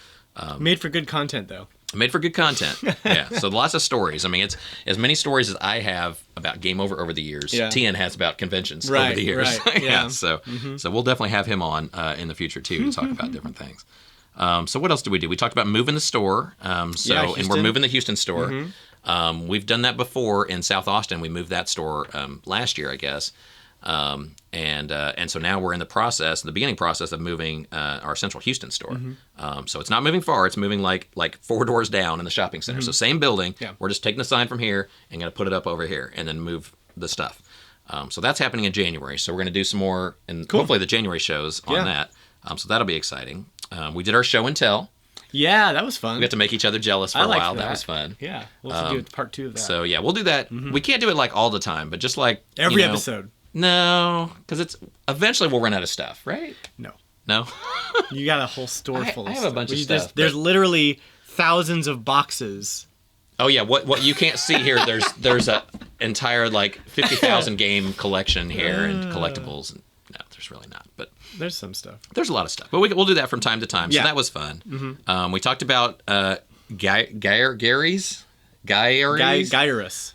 Made for good content, though. Made for good content. Yeah. So lots of stories. I mean, it's as many stories as I have about Game Over the years. Yeah. Tian has about conventions over the years. Right. Yeah. So we'll definitely have him on in the future too to talk about different things. So what else did we do? We talked about moving the store. And we're moving the Houston store. We've done that before in South Austin. We moved that store last year, I guess. And so now we're in the beginning process of moving our Central Houston store. So it's not moving far; it's moving like 4 doors down in the shopping center. So same building. Yeah. We're just taking the sign from here and going to put it up over here, and then move the stuff. So that's happening in January. So we're going to do some more, and hopefully the January shows on that. So that'll be exciting. We did our show and tell. Yeah, that was fun. We got to make each other jealous for a while. That was fun. Yeah, we'll have to do part 2 of that. So yeah, we'll do that. We can't do it like all the time, but just like every episode. No, because it's eventually we'll run out of stuff, right? No. You got a whole store full of stuff. I have a bunch of stuff. There's literally thousands of boxes. Oh yeah, what you can't see here? There's a entire like 50,000 game collection here and collectibles. No, there's really not, but there's some stuff. There's a lot of stuff, but we'll do that from time to time. So that was fun. We talked about Gary's Gyrus.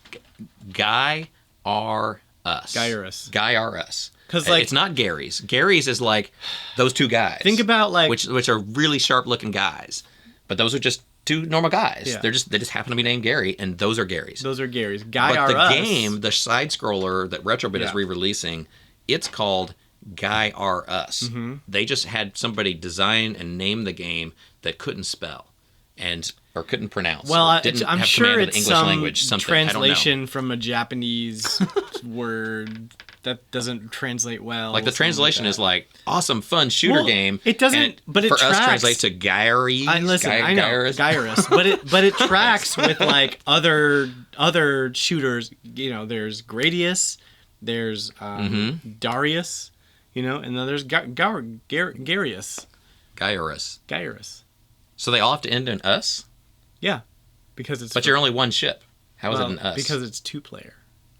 Guy R. Us. Guy R. Us. Because like it's not Gary's. Gary's is like those 2 guys. Think about like which are really sharp looking guys, but those are just 2 normal guys. Yeah. They just happen to be named Gary, and those are Gary's. Guy R. Us. But the game, the side scroller that Retrobit is re-releasing, it's called Guy R. Us. They just had somebody design and name the game that couldn't spell or couldn't pronounce. Well, I'm have sure it's English some language, translation from a Japanese word that doesn't translate well. Like the translation is like awesome, fun shooter game. It doesn't, but it for tracks. us translates to Gyrus. I know Gyrus, but it tracks with like other shooters. You know, there's Gradius, there's Darius, you know, and then there's Garius. Gyrus. So they all have to end in us? Yeah, because it's. But you're only one ship. How is it an us? Because it's 2-player.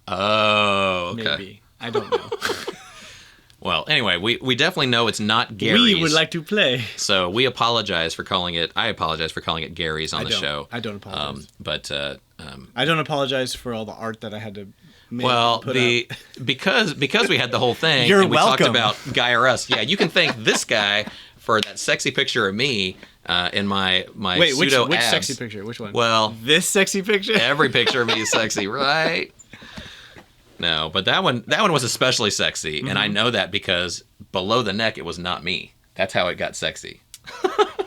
Oh, okay. Maybe. I don't know. Well, anyway, we definitely know it's not Gary's. We would like to play. So we apologize for calling it. I apologize for calling it Gary's on the show. I don't apologize. I don't apologize for all the art that I had to make. Well, because we had the whole thing. You're and we welcome. talked about Guy or Us. Yeah, you can thank this guy for that sexy picture of me in my pseudo which abs. sexy picture? Which one? Well, this sexy picture. Every picture of me is sexy, right? No, but that one was especially sexy, and I know that because below the neck it was not me. That's how it got sexy.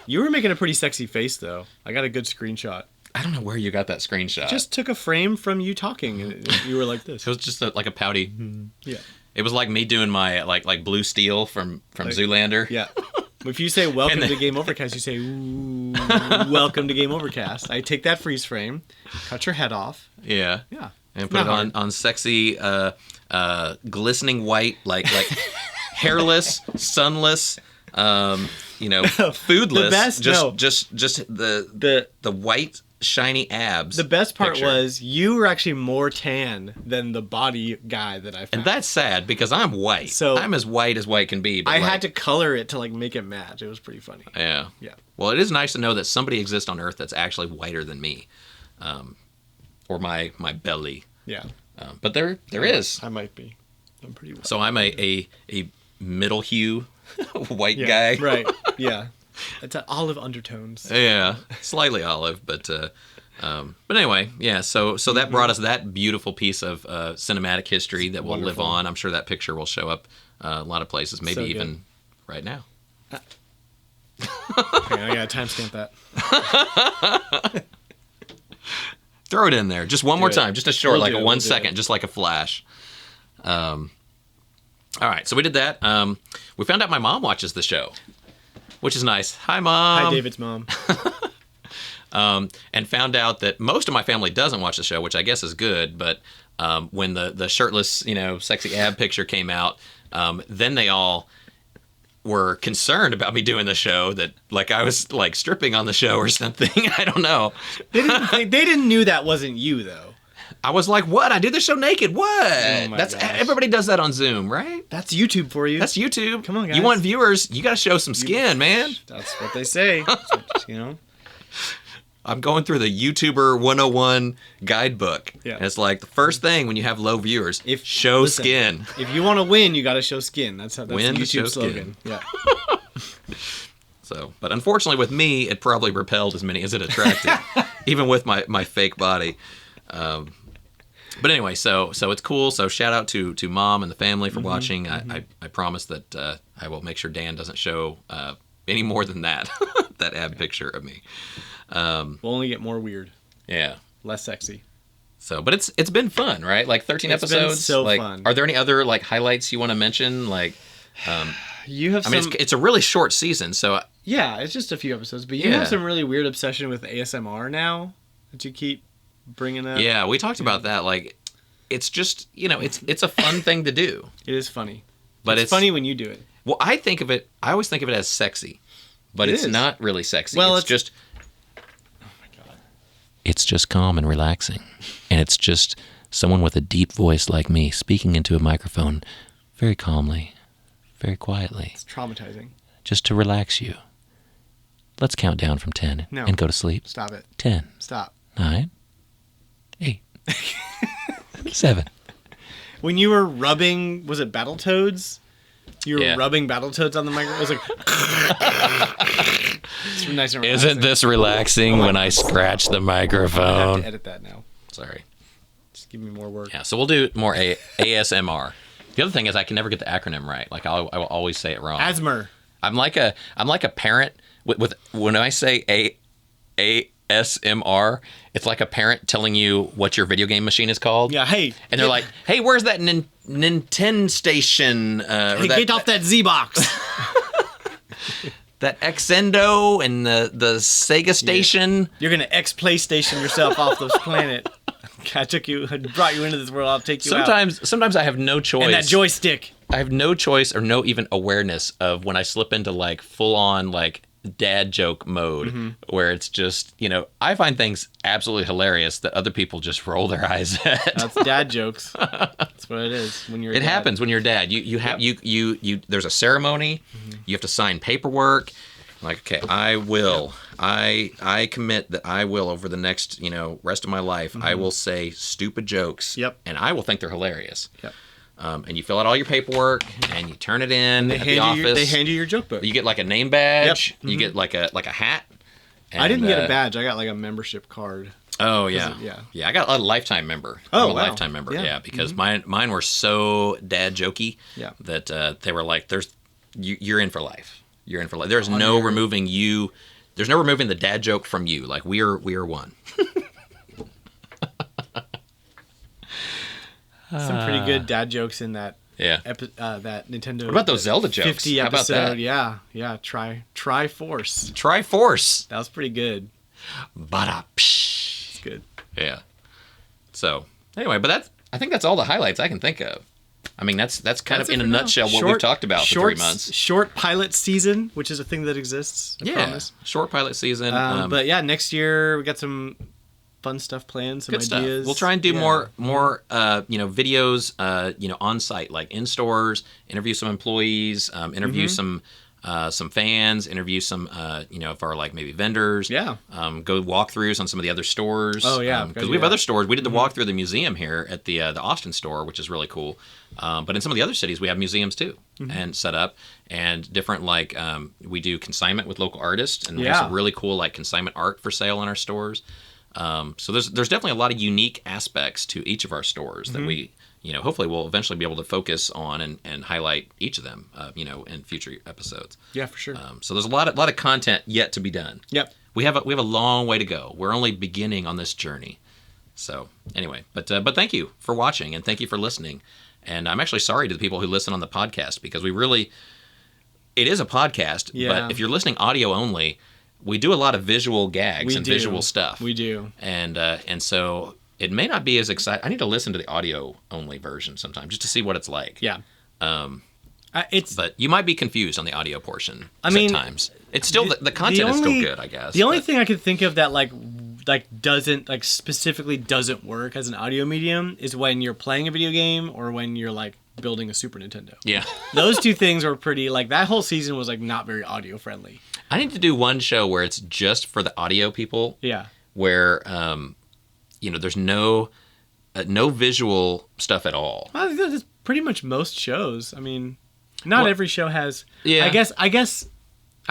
You were making a pretty sexy face, though. I got a good screenshot. I don't know where you got that screenshot. Just took a frame from you talking, and you were like this. It was just like a pouty. Yeah. It was like me doing my like Blue Steel from Zoolander. Yeah. If you say welcome to Game Overcast, you say ooh, welcome to Game Overcast. I take that freeze frame, cut your head off. Yeah. Yeah. And put it on sexy, glistening white, like hairless, sunless, foodless. The best, just the white shiny abs. The best part was you were actually more tan than the body guy that I found. And that's sad because I'm white. So I'm as white can be. But I had to color it to make it match. It was pretty funny. Yeah. Yeah. Well, it is nice to know that somebody exists on Earth that's actually whiter than me. Or my belly. Yeah. But there is. I might be. I'm pretty white. So I'm a middle hue white guy. Right. Yeah. It's olive undertones. Yeah. Slightly olive, but anyway, yeah. So that brought us that beautiful piece of cinematic history that will live on. I'm sure that picture will show up a lot of places, maybe even right now. Okay, I gotta timestamp that. Throw it in there. Just one more time. Just a short, like a 1 second, just like a flash. All right, so we did that. We found out my mom watches the show, which is nice. Hi, Mom. Hi, David's mom. And found out that most of my family doesn't watch the show, which I guess is good. But when the shirtless, sexy ab picture came out, then they all were concerned about me doing the show, that I was stripping on the show or something. I don't know. They didn't knew that wasn't you though. I was like, what? I do the show naked. What? Oh my gosh. Everybody does that on Zoom, right? That's YouTube for you. That's YouTube. Come on, guys. You want viewers, you got to show some skin, man. That's what they say. I'm going through the YouTuber 101 guidebook. Yeah. And it's like the first thing when you have low viewers, show skin. If you want to win, you got to show skin. That's the YouTube Skin. slogan. Yeah. So, but unfortunately with me, it probably repelled as many as it attracted, even with my fake body. But anyway, so it's cool. So shout out to Mom and the family for watching. I promise that I will make sure Dan doesn't show any more than that, that ab picture of me. We'll only get more weird. Yeah. Less sexy. So, but it's been fun, right? 13 episodes. It's been so fun. Are there any other highlights you want to mention? You have. It's a really short season, so. Yeah, it's just a few episodes, but you have some really weird obsession with ASMR now that you keep bringing up. Yeah, we talked about that. It's just it's a fun thing to do. It is funny, but it's funny when you do it. Well, I always think of it as sexy, but it's not really sexy. Well, it's just. It's just calm and relaxing. And it's just someone with a deep voice like me speaking into a microphone very calmly, very quietly. It's traumatizing. Just to relax you. Let's count down from 10 and go to sleep. Stop it. 10. Stop. 9. 8. 7. When you were rubbing, was it Battletoads? You were rubbing Battletoads on the microphone? It was like... It's nice and relaxing. Isn't this relaxing when I scratch the microphone? I have to edit that now. Sorry. Just give me more work. Yeah, so we'll do more ASMR. The other thing is I can never get the acronym right. I will always say it wrong. ASMR. I'm like a parent with when I say ASMR, it's like a parent telling you what your video game machine is called. Yeah, hey. And they're like, hey, where's that Nintendo station? Hey, get off that Z-Box. That Xendo and the Sega station. You're going to X-PlayStation yourself off this planet. I brought you into this world, I'll take you out. Sometimes I have no choice. And that joystick. I have no choice or no even awareness of when I slip into full-on dad joke mode where it's just, I find things absolutely hilarious that other people just roll their eyes at. That's dad jokes. That's what it is when you're a It dad. happens when you're a dad. You have you there's a ceremony, you have to sign paperwork. Like, okay, I will. I commit that I will, over the next, rest of my life, I will say stupid jokes. Yep. And I will think they're hilarious. Yep. And you fill out all your paperwork and you turn it in at the office. They hand you your joke book. You get like a name badge. Yep. You get like a hat. And, I didn't get a badge. I got like a membership card. Oh yeah. Yeah. I got a lifetime member. Oh, I'm a lifetime member. Yeah, because mine were so dad jokey that they were like, you're in for life. You're in for life. There's no removing you. There's no removing the dad joke from you. Like we are one. Some pretty good dad jokes in that. Yeah. That Nintendo. What about those Zelda jokes? 50 How episode. about that? Yeah. Triforce. Triforce. That was pretty good. It's good. Yeah. So anyway, but I think that's all the highlights I can think of. I mean, that's kind of in a nutshell what we've talked about for 3 months. Short pilot season, which is a thing that exists. I promise. Short pilot season. But yeah, next year we got some fun stuff planned, some good ideas. Stuff. We'll try and do more videos, on site, like in stores, interview some employees, interview some fans, interview some, of our like maybe vendors. Yeah. Go walkthroughs on some of the other stores. Oh yeah. Because we have other stores. We did the walkthrough of the museum here at the Austin store, which is really cool. But in some of the other cities, we have museums too, and set up, and different like we do consignment with local artists, and we have some really cool like consignment art for sale in our stores. So there's definitely a lot of unique aspects to each of our stores that we, hopefully we'll eventually be able to focus on and highlight each of them, in future episodes. Yeah, for sure. So there's a lot of content yet to be done. Yep. We have a long way to go. We're only beginning on this journey. So anyway, but thank you for watching and thank you for listening. And I'm actually sorry to the people who listen on the podcast because it is a podcast, but if you're listening audio only, we do a lot of visual gags and visual stuff. We do. And so it may not be as exciting. I need to listen to the audio only version sometime just to see what it's like. Yeah. But you might be confused on the audio portion at times. It's still the content is still good, I guess. The only thing I could think of that specifically doesn't work as an audio medium is when you're playing a video game or when you're like building a Super Nintendo. Yeah. Those two things are pretty that whole season was like not very audio friendly. I need to do one show where it's just for the audio people. Yeah. Where there's no visual stuff at all. Well, that's pretty much most shows. I mean, not every show has. Yeah. I guess I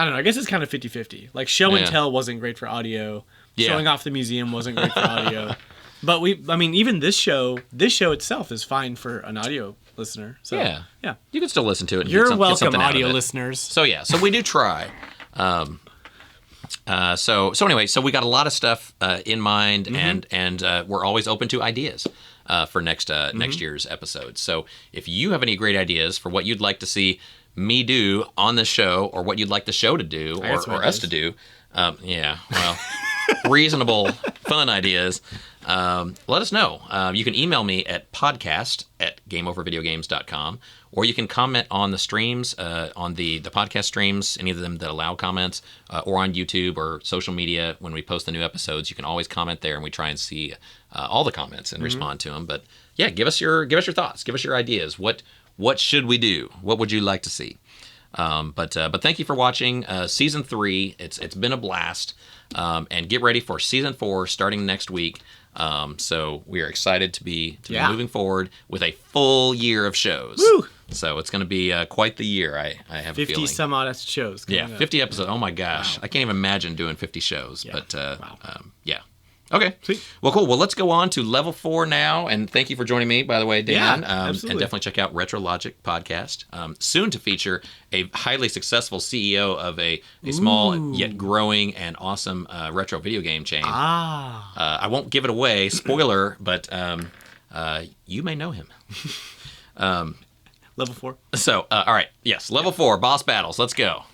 don't know. I guess it's kind of 50-50. Like show and tell wasn't great for audio. Yeah. Showing off the museum wasn't great for audio. But even this show itself is fine for an audio listener. So yeah. You can still listen to it. And You're get welcome, something out audio of it. listeners. So we do try. So anyway, so we got a lot of stuff in mind, and we're always open to ideas for next year's episode. So if you have any great ideas for what you'd like to see me do on the show, or what you'd like the show to do, or us to do, reasonable, fun ideas, let us know. You can email me at podcast@gameovervideogames.com, or you can comment on the streams, on the podcast streams, any of them that allow comments, or on YouTube or social media. When we post the new episodes, you can always comment there, and we try and see all the comments and respond to them. But yeah, give us your thoughts, give us your ideas. What should we do? What would you like to see? But thank you for watching season 3. It's been a blast, and get ready for season 4 starting next week. So we are excited to be moving forward with a full year of shows. Woo! So it's going to be quite the year. I have a feeling. 50 some odd shows. 50 episodes. Oh my gosh, wow. I can't even imagine doing 50 shows. Yeah. But wow. Yeah. Okay. Sweet. Well, cool. Well, let's go on to level 4 now. And thank you for joining me, by the way, Dan. Yeah, absolutely. And definitely check out Retro Logic Podcast. Soon to feature a highly successful CEO of a small yet growing and awesome retro video game chain. I won't give it away. Spoiler, but you may know him. Level 4. So, all right. Yes. Level 4, boss battles. Let's go.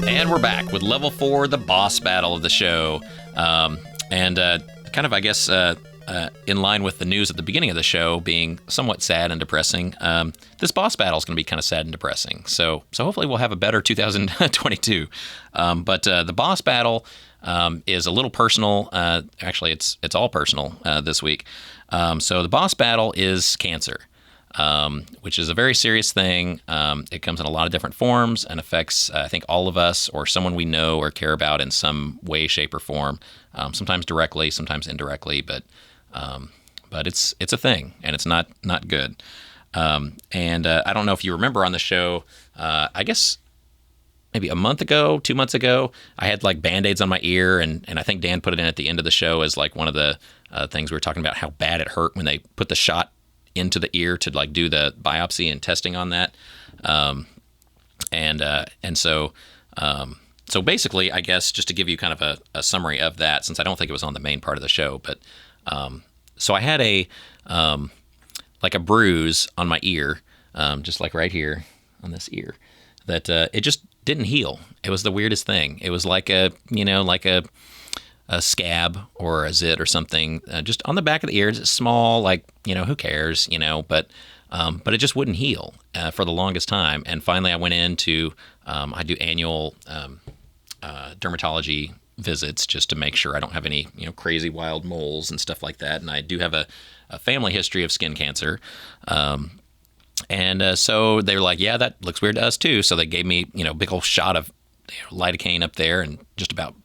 And we're back with level 4, the boss battle of the show. Kind of, I guess, in line with the news at the beginning of the show being somewhat sad and depressing, this boss battle is going to be kind of sad and depressing. So hopefully we'll have a better 2022. But the boss battle is a little personal. Actually, it's all personal this week. So the boss battle is cancer, which is a very serious thing. It comes in a lot of different forms and affects, I think, all of us or someone we know or care about in some way, shape, or form. Sometimes directly, sometimes indirectly, but it's a thing, and it's not good. And I don't know if you remember on the show, I guess maybe a month ago, 2 months ago, I had like Band-Aids on my ear, and I think Dan put it in at the end of the show as like one of the things we were talking about, how bad it hurt when they put the shot into the ear to like do the biopsy and testing on that. So basically, I guess just to give you kind of a summary of that, since I don't think it was on the main part of the show, but so I had a bruise on my ear, just like right here on this ear, that it just didn't heal. It was the weirdest thing. It was like a scab or a zit or something, just on the back of the ear. It's small, like, who cares, but it just wouldn't heal for the longest time. And finally I went in to, I do annual dermatology visits just to make sure I don't have any, crazy wild moles and stuff like that. And I do have a family history of skin cancer. So they were like, yeah, that looks weird to us too. So they gave me, big old shot of lidocaine up there and just about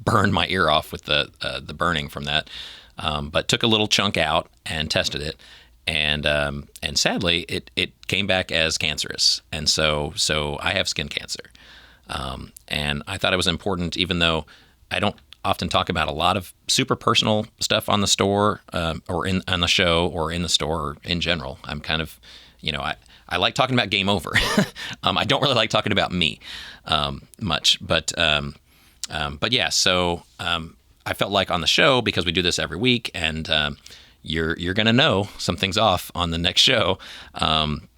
burned my ear off with the burning from that. But took a little chunk out and tested it. And sadly, it came back as cancerous. And so I have skin cancer. And I thought it was important, even though I don't often talk about a lot of super personal stuff on the store, or on the show, or in the store, or in general. I'm kind of, I like talking about Game Over. I don't really like talking about me much, but yeah. So I felt like on the show, because we do this every week, and you're going to know something's off on the next show,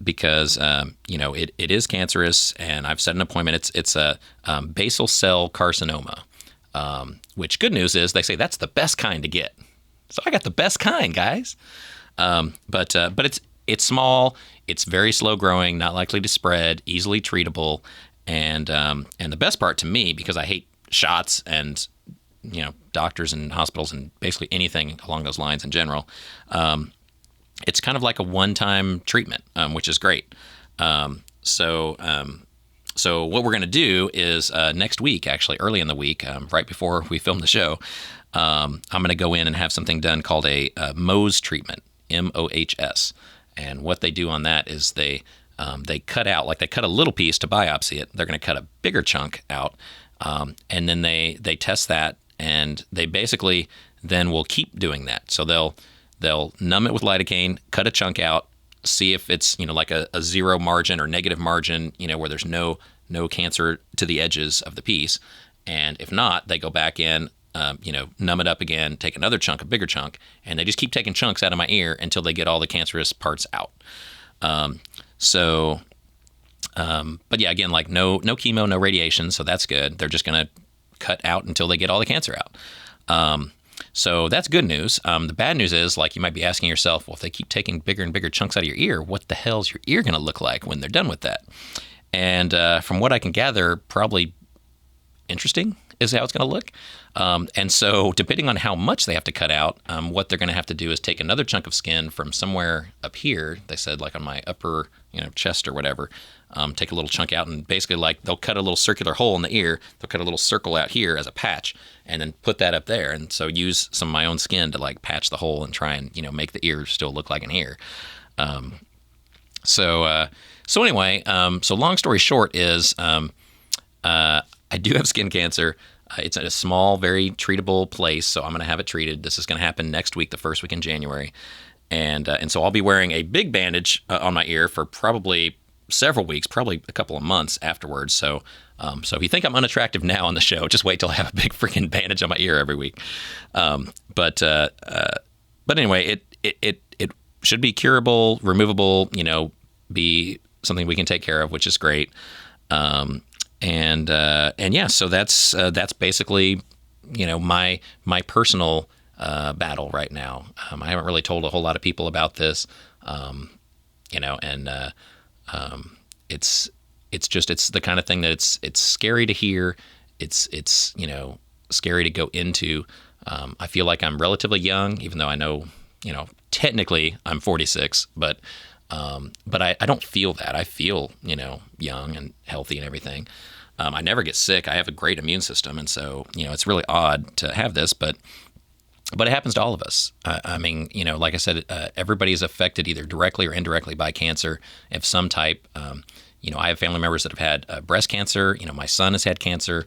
because it is cancerous, and I've set an appointment. It's a basal cell carcinoma, which, good news is, they say that's the best kind to get. So I got the best kind, guys. But it's small, it's very slow growing, not likely to spread, easily treatable, and the best part to me, because I hate shots and doctors and hospitals and basically anything along those lines in general, it's kind of like a one-time treatment, which is great. So what we're going to do is next week, actually early in the week, right before we film the show, I'm going to go in and have something done called a Mohs treatment, MOHS. And what they do on that is they cut out, like they cut a little piece to biopsy it. They're going to cut a bigger chunk out, and then they test that, and they basically then will keep doing that. So they'll numb it with lidocaine, cut a chunk out, see if it's like a zero margin or negative margin, where there's no cancer to the edges of the piece, and if not, they go back in, numb it up again, take another chunk, a bigger chunk, and they just keep taking chunks out of my ear until they get all the cancerous parts out. But yeah, again, like no chemo, no radiation, so that's good. They're just going to cut out until they get all the cancer out. So that's good news. The bad news is, like, you might be asking yourself, well, if they keep taking bigger and bigger chunks out of your ear, what the hell's your ear going to look like when they're done with that? And from what I can gather, probably interesting is how it's going to look. And so depending on how much they have to cut out, what they're going to have to do is take another chunk of skin from somewhere up here, they said, like on my upper chest or whatever, take a little chunk out, and basically, like, they'll cut a little circular hole in the ear, they'll cut a little circle out here as a patch, and then put that up there, and so use some of my own skin to like patch the hole and try and make the ear still look like an ear. So anyway, so long story short is, I do have skin cancer. It's at a small, very treatable place, so I'm going to have it treated. This is going to happen next week, the first week in January, and so I'll be wearing a big bandage on my ear for probably several weeks, probably a couple of months afterwards. So if you think I'm unattractive now on the show, just wait till I have a big freaking bandage on my ear every week. But anyway, it should be curable, removable, be something we can take care of, which is great. And yeah, so that's basically, my personal battle right now. I haven't really told a whole lot of people about this, it's the kind of thing that it's scary to hear. It's scary to go into. I feel like I'm relatively young, even though I know, technically I'm 46, but I don't feel that. I feel, young and healthy and everything. I never get sick. I have a great immune system, and so, it's really odd to have this, but it happens to all of us. I mean, like I said, everybody is affected either directly or indirectly by cancer of some type. I have family members that have had breast cancer. My son has had cancer.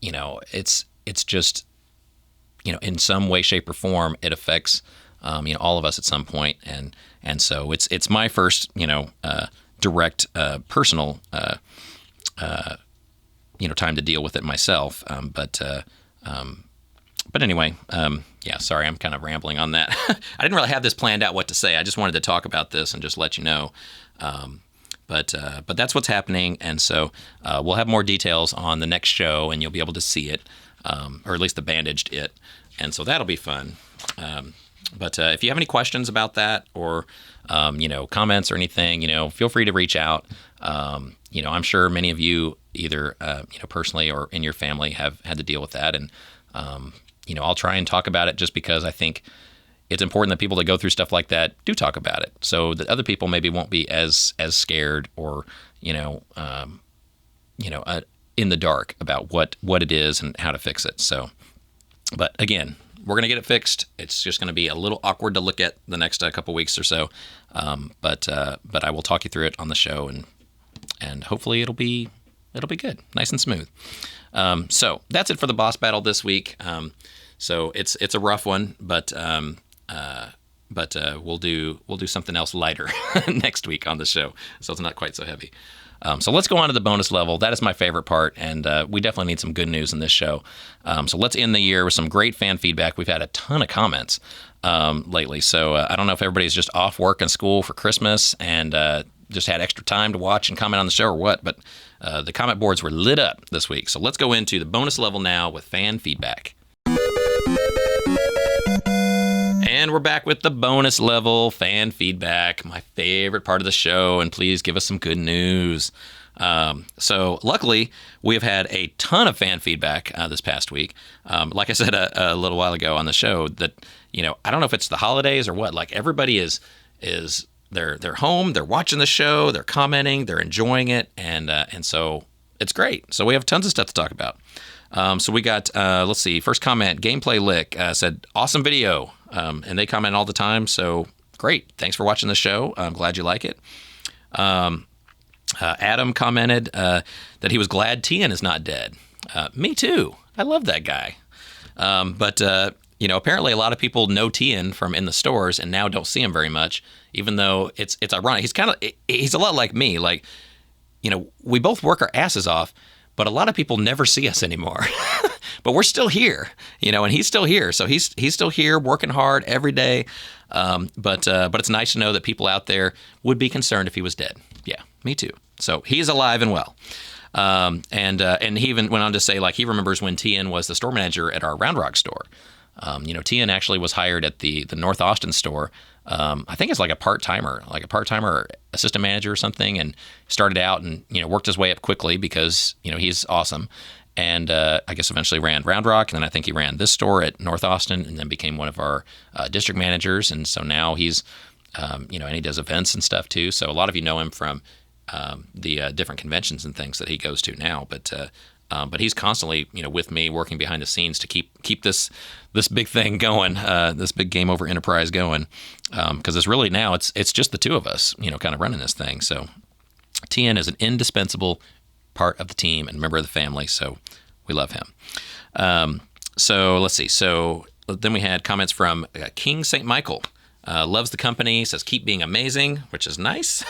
It's just, in some way, shape, or form, it affects, all of us at some point. And so it's my first, direct, personal, time to deal with it myself. But anyway, sorry, I'm kind of rambling on that. I didn't really have this planned out what to say. I just wanted to talk about this and just let you know. But that's what's happening, and so we'll have more details on the next show, and you'll be able to see it, or at least the bandaged it, and so that'll be fun. But if you have any questions about that, or comments or anything, feel free to reach out. I'm sure many of you either personally or in your family have had to deal with that, and I'll try and talk about it just because I think it's important that people that go through stuff like that do talk about it, so that other people maybe won't be as scared or in the dark about what it is and how to fix it. So, but again, we're gonna get it fixed. It's just gonna be a little awkward to look at the next couple weeks or so, but I will talk you through it on the show, and hopefully it'll be good, nice and smooth. So that's it for the boss battle this week. So it's a rough one, but we'll do something else lighter next week on the show, so it's not quite so heavy. So let's go on to the bonus level. That is my favorite part, and we definitely need some good news in this show. So let's end the year with some great fan feedback. We've had a ton of comments lately, so I don't know if everybody's just off work and school for Christmas and just had extra time to watch and comment on the show or what, but the comment boards were lit up this week. So let's go into the bonus level now with fan feedback. And we're back with the bonus level fan feedback, my favorite part of the show, and please give us some good news. So luckily, we have had a ton of fan feedback this past week. Like I said a little while ago on the show, that I don't know if it's the holidays or what. Like, everybody is they're home, they're watching the show, they're commenting, they're enjoying it, and so it's great. So we have tons of stuff to talk about. So we got, let's see, first comment, Gameplay Lick said, awesome video. And they comment all the time, so great. Thanks for watching the show. I'm glad you like it. Adam commented that he was glad Tien is not dead. Me too. I love that guy. But apparently a lot of people know Tien from in the stores and now don't see him very much, even though it's ironic. He's a lot like me. Like, we both work our asses off, but a lot of people never see us anymore. But we're still here, and he's still here. So he's still here working hard every day. But it's nice to know that people out there would be concerned if he was dead. Yeah, me too. So he's alive and well. And he even went on to say, like, he remembers when Tien was the store manager at our Round Rock store. Tien actually was hired at the North Austin store. I think it's like a part-timer assistant manager or something, and started out and, worked his way up quickly because, he's awesome. And I guess eventually ran Round Rock, and then I think he ran this store at North Austin, and then became one of our district managers. And so now he's, and he does events and stuff too. So a lot of you know him from the different conventions and things that he goes to now. But he's constantly, with me, working behind the scenes to keep this big thing going, this big Game Over enterprise going, because it's really now it's just the two of us, kind of running this thing. So Tien is an indispensable part of the team and member of the family, so we love him. So let's see. So then we had comments from King St. Michael. Loves the company, says keep being amazing, which is nice.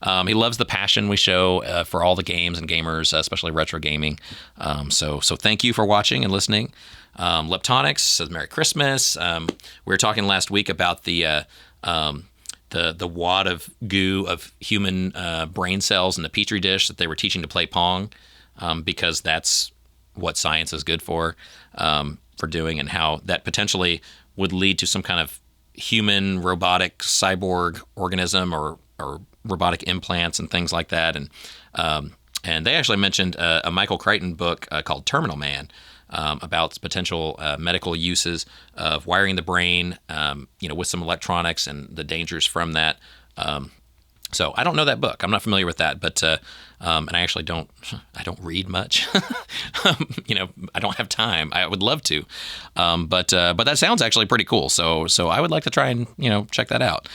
He loves the passion we show for all the games and gamers, especially retro gaming. So thank you for watching and listening. Leptonics says Merry Christmas. We were talking last week about the wad of goo of human brain cells in the petri dish that they were teaching to play Pong, because that's what science is good for. for doing, and how that potentially would lead to some kind of human robotic cyborg organism or robotic implants and things like that. And they actually mentioned a Michael Crichton book called Terminal Man, about potential medical uses of wiring the brain, with some electronics and the dangers from that. So I don't know that book. I'm not familiar with that, but and I actually don't read much. I don't have time. I would love to, but that sounds actually pretty cool. So I would like to try and check that out.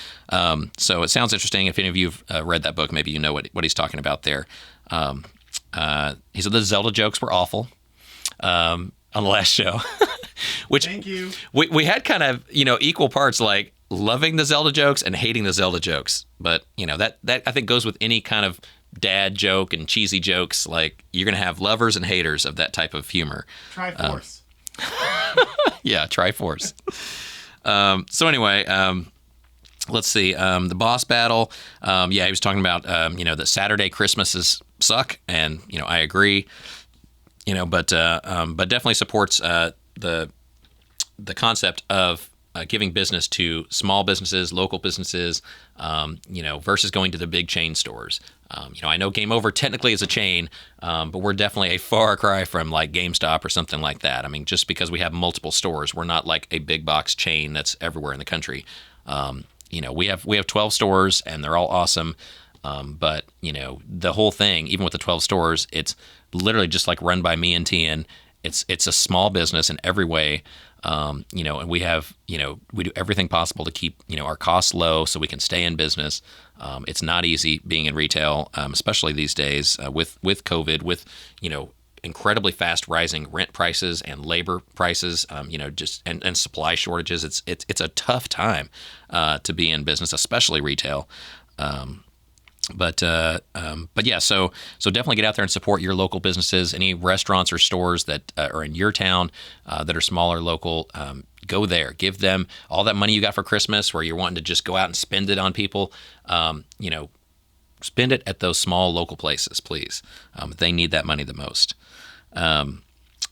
So it sounds interesting. If any of you've read that book, maybe you know what he's talking about there. He said the Zelda jokes were awful on the last show, which thank you. We had kind of equal parts, like loving the Zelda jokes and hating the Zelda jokes. But that I think goes with any kind of dad joke and cheesy jokes. Like, you're gonna have lovers and haters of that type of humor. Triforce. Yeah, Triforce. So anyway, let's see. The boss battle. He was talking about that Saturday Christmases suck, and I agree. But definitely supports the concept of giving business to small businesses, local businesses, versus going to the big chain stores. I know Game Over technically is a chain, but we're definitely a far cry from like GameStop or something like that. I mean, just because we have multiple stores, we're not like a big box chain that's everywhere in the country. We have 12 stores and they're all awesome. But the whole thing, even with the 12 stores, it's literally just like run by me and Tian. It's a small business in every way. And we have, we do everything possible to keep, our costs low so we can stay in business. It's not easy being in retail, especially these days with COVID, with, incredibly fast rising rent prices and labor prices, and supply shortages. It's a tough time to be in business, especially retail. But yeah, so definitely get out there and support your local businesses. Any restaurants or stores that are in your town that are smaller, local, go there. Give them all that money you got for Christmas, where you're wanting to just go out and spend it on people. Spend it at those small local places, please. They need that money the most.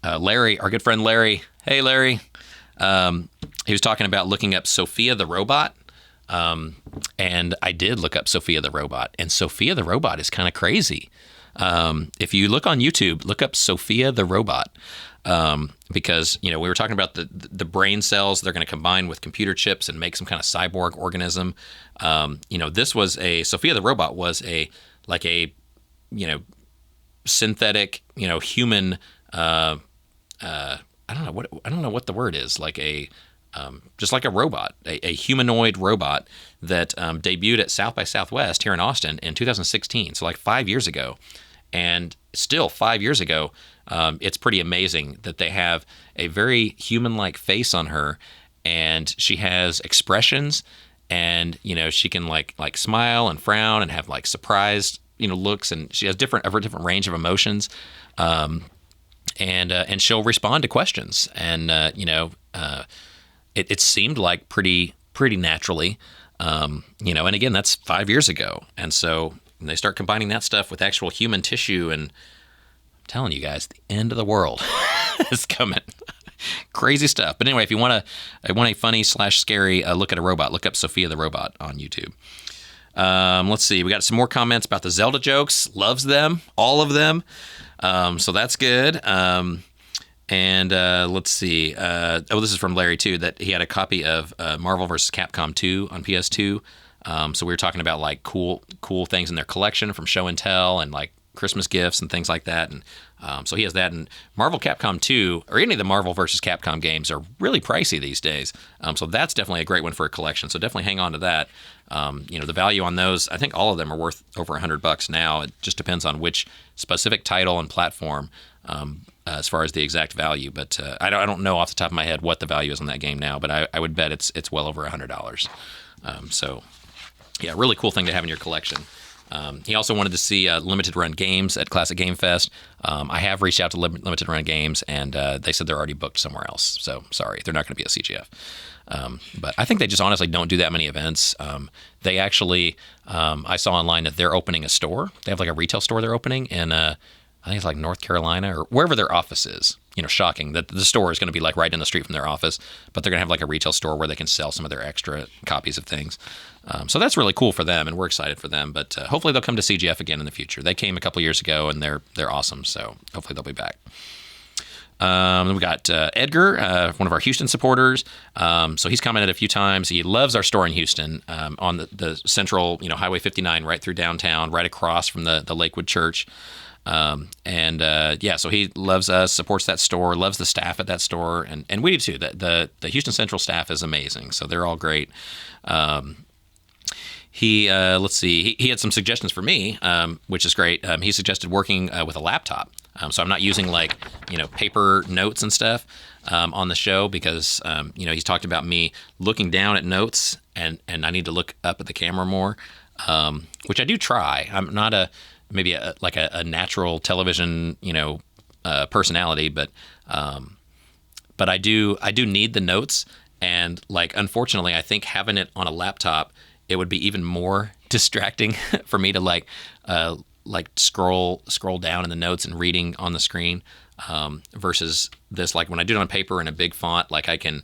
Larry, our good friend Larry. Hey, Larry. He was talking about looking up Sophia the robot. And I did look up Sophia the robot, and Sophia the robot is kind of crazy. If you look on YouTube, look up Sophia the robot, because we were talking about the brain cells they're going to combine with computer chips and make some kind of cyborg organism. This was Sophia the robot was a synthetic human. I don't know what the word is, like just like a robot, a humanoid robot that debuted at South by Southwest here in Austin in 2016, so like 5 years ago. And still 5 years ago, it's pretty amazing that they have a very human-like face on her, and she has expressions, and she can like smile and frown and have like surprised looks, and she has different range of emotions, and she'll respond to questions, and It seemed like pretty naturally, and again, that's 5 years ago. And so they start combining that stuff with actual human tissue, and I'm telling you guys, the end of the world is coming. Crazy stuff. But anyway, if you want a funny / scary look at a robot, look up Sophia the robot on YouTube. Let's see. We got some more comments about the Zelda jokes. Loves them, all of them. So that's good. And let's see. This is from Larry, too, that he had a copy of Marvel vs. Capcom 2 on PS2. So we were talking about like cool things in their collection from show and tell, and like Christmas gifts and things like that. And so he has that. And Marvel Capcom 2, or any of the Marvel vs. Capcom games, are really pricey these days. So that's definitely a great one for a collection. So definitely hang on to that. The value on those, I think all of them are worth over $100 now. It just depends on which specific title and platform. As far as the exact value, but I don't know off the top of my head what the value is on that game now, but I would bet it's well over $100. So, yeah, really cool thing to have in your collection. He also wanted to see limited run games at Classic Game Fest. I have reached out to limited run games, and they said they're already booked somewhere else. So sorry, they're not going to be at CGF. But I think they just honestly don't do that many events. They actually, I saw online that they're opening a store. They have like a retail store they're opening in think it's like North Carolina or wherever their office is. Shocking that the store is going to be like right down the street from their office, but they're going to have like a retail store where they can sell some of their extra copies of things. So that's really cool for them, and we're excited for them. But hopefully they'll come to CGF again in the future. They came a couple years ago, and they're awesome. So hopefully they'll be back. Then we got Edgar, one of our Houston supporters. So he's commented a few times. He loves our store in Houston on the central, Highway 59 right through downtown, right across from the Lakewood Church. So he loves us, supports that store, loves the staff at that store, and we do too. The Houston Central staff is amazing, so they're all great. He had some suggestions for me, which is great. He suggested working with a laptop, so I'm not using paper notes and stuff on the show because he's talked about me looking down at notes and I need to look up at the camera more, which I do try. I'm not a natural television, personality, but I do need the notes, and unfortunately, I think having it on a laptop, it would be even more distracting for me to scroll down in the notes and reading on the screen, versus this, when I do it on paper in a big font, I can